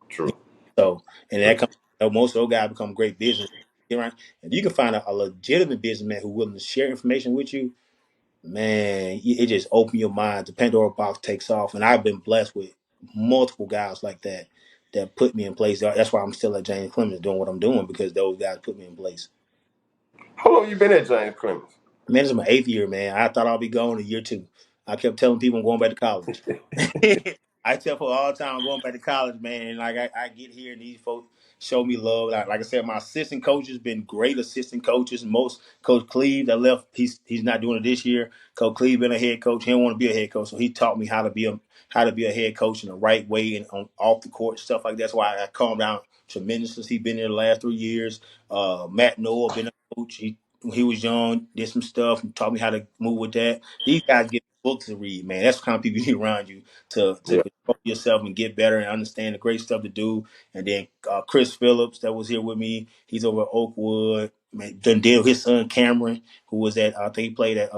True. So and True. that comes most of those guys become great business. Right? If you can find a legitimate businessman who's willing to share information with you, man, it just open your mind. The Pandora box takes off, and I've been blessed with multiple guys like that that put me in place. That's why I'm still at James Clemens doing what I'm doing because those guys put me in place. How long you been at James Clemens? Man, this is my 8th year, man. I thought I'd be gone in year 2. I kept telling people I'm going back to college. I tell people all the time I'm going back to college, man. And like I get here and these folks show me love. Like I said, my assistant coaches been great assistant coaches. Most Coach Cleve that left, he's not doing it this year. Coach Cleve been a head coach. He don't want to be a head coach, so he taught me how to be a head coach in the right way and on off the court stuff like that. That's why I calmed down tremendously. He's been there the last 3 years. Matt Noel been a coach. When he was young, did some stuff and taught me how to move with that. These guys get books to read, man. That's the kind of people you need around you to Yeah. control yourself and get better and understand the great stuff to do. And then Chris Phillips, that was here with me, he's over at Oakwood. Man, done deal his son Cameron, who was at I think he played at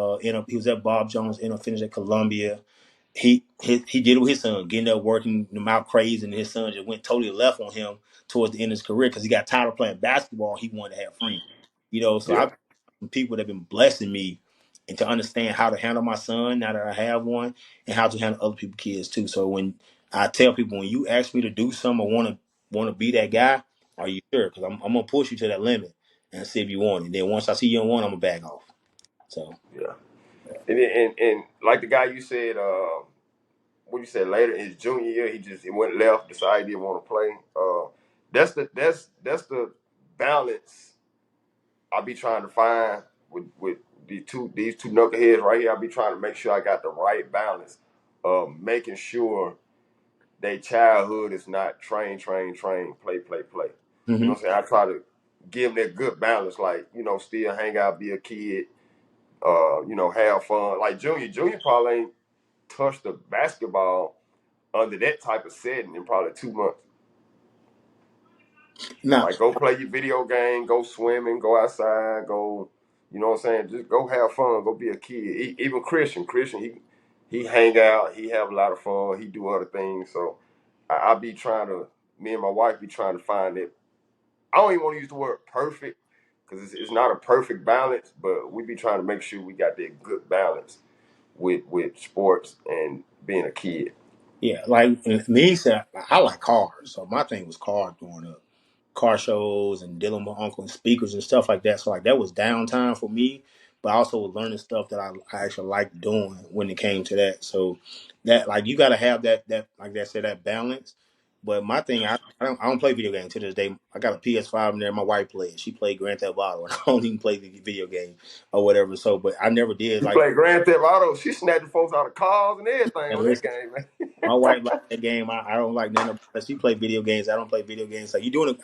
he was at Bob Jones, finished at Columbia. He did it with his son, getting up working him out crazy, and his son just went totally left on him towards the end of his career because he got tired of playing basketball. He wanted to have friends, So Yeah. I've some people that have been blessing me and to understand how to handle my son now that I have one, and how to handle other people's kids too. So when I tell people, when you ask me to do something or want to be that guy, are you sure? Because I'm gonna push you to that limit and see if you want it. Then once I see you don't want, I'm gonna back off. So Yeah. And like the guy you said, what you said later in his junior year, he went left, decided he didn't want to play. That's the balance I be trying to find with these two knuckleheads right here. I be trying to make sure I got the right balance of making sure their childhood is not train, play, play, play. You know hmm what I'm saying? I try to give them that good balance, like, still hang out, be a kid, have fun. Like Junior probably ain't touched the basketball under that type of setting in probably 2 months. Now, Like, go play your video game, go swimming, go outside, go, you know what I'm saying? Just go have fun, go be a kid. Even Christian, he hang out, he have a lot of fun, he do other things. So I be trying to, me and my wife be trying to find it. I don't even want to use the word perfect because it's not a perfect balance, but we be trying to make sure we got that good balance with sports and being a kid. yeah, like me, said I like cars, so my thing was cars growing up. Car shows and dealing with my uncle and speakers and stuff like that. So like that was downtime for me, but I also was learning stuff that I actually liked doing when it came to that. So that like you got to have that like that said that balance. But my thing, I don't play video games to this day. I got a PS5 in there. My wife plays. She played Grand Theft Auto, and I don't even play the video game or whatever. So, but I never did You like. play Grand Theft Auto, she snatching folks out of cars and everything And on that listen, game, man. my wife like that game. I don't like none of it. She play video games. I don't play video games. So you doing it.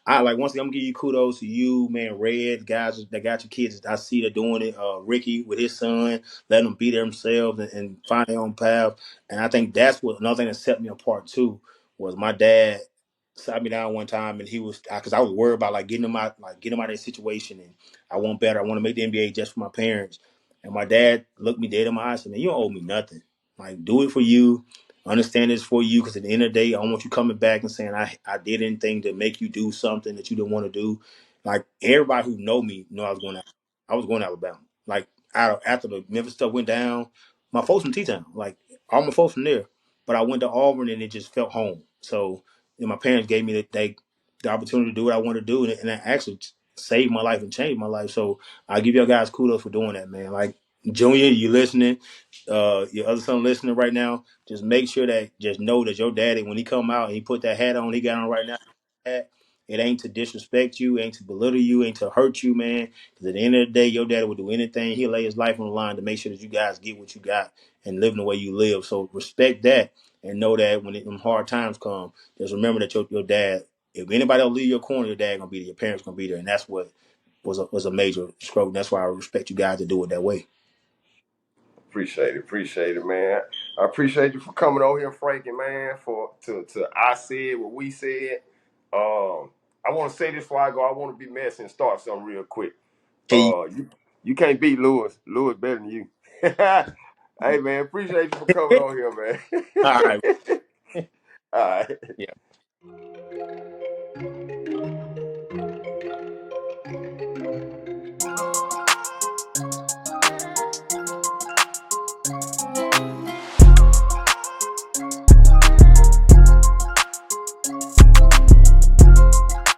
I like once again, I'm gonna give you kudos to you, man. Red guys that got your kids. I see they're doing it. Ricky with his son, letting them be themselves and find their own path. And I think that's what another thing that set me apart too was my dad sat me down one time and he was because I was worried about like getting him out of that situation and I want better. I want to make the NBA just for my parents. And my dad looked me dead in my eyes and said, "Man, you don't owe me nothing. Like do it for you." Understand it's for you because at the end of the day, I don't want you coming back and saying I did anything to make you do something that you didn't want to do. Like everybody who know me know I was going to Alabama. Like after the Memphis stuff went down, my folks from T Town, like all my folks from there. But I went to Auburn and it just felt home. So my parents gave me the opportunity to do what I wanted to do, and that actually saved my life and changed my life. So I give y'all guys kudos for doing that, man. Like Junior, you listening? Your other son listening right now? Just make sure that just know that your daddy, when he come out and he put that hat on, he got on right now. Hat, it ain't to disrespect you, ain't to belittle you, ain't to hurt you, man. Because at the end of the day, your daddy would do anything. He'll lay his life on the line to make sure that you guys get what you got and living the way you live. So respect that and know that when them hard times come, just remember that your dad. If anybody will leave your corner, your dad gonna be there. Your parents gonna be there, and that's what was a major stroke. That's why I respect you guys to do it that way. Appreciate it, man. I appreciate you for coming over here, Frankie, man. For to I said what we said. I want to say this before I go. I want to be messy and start something real quick. Hey, You can't beat Lewis. Lewis better than you. Hey, man, appreciate you for coming on here, all right. man. All right. Yeah.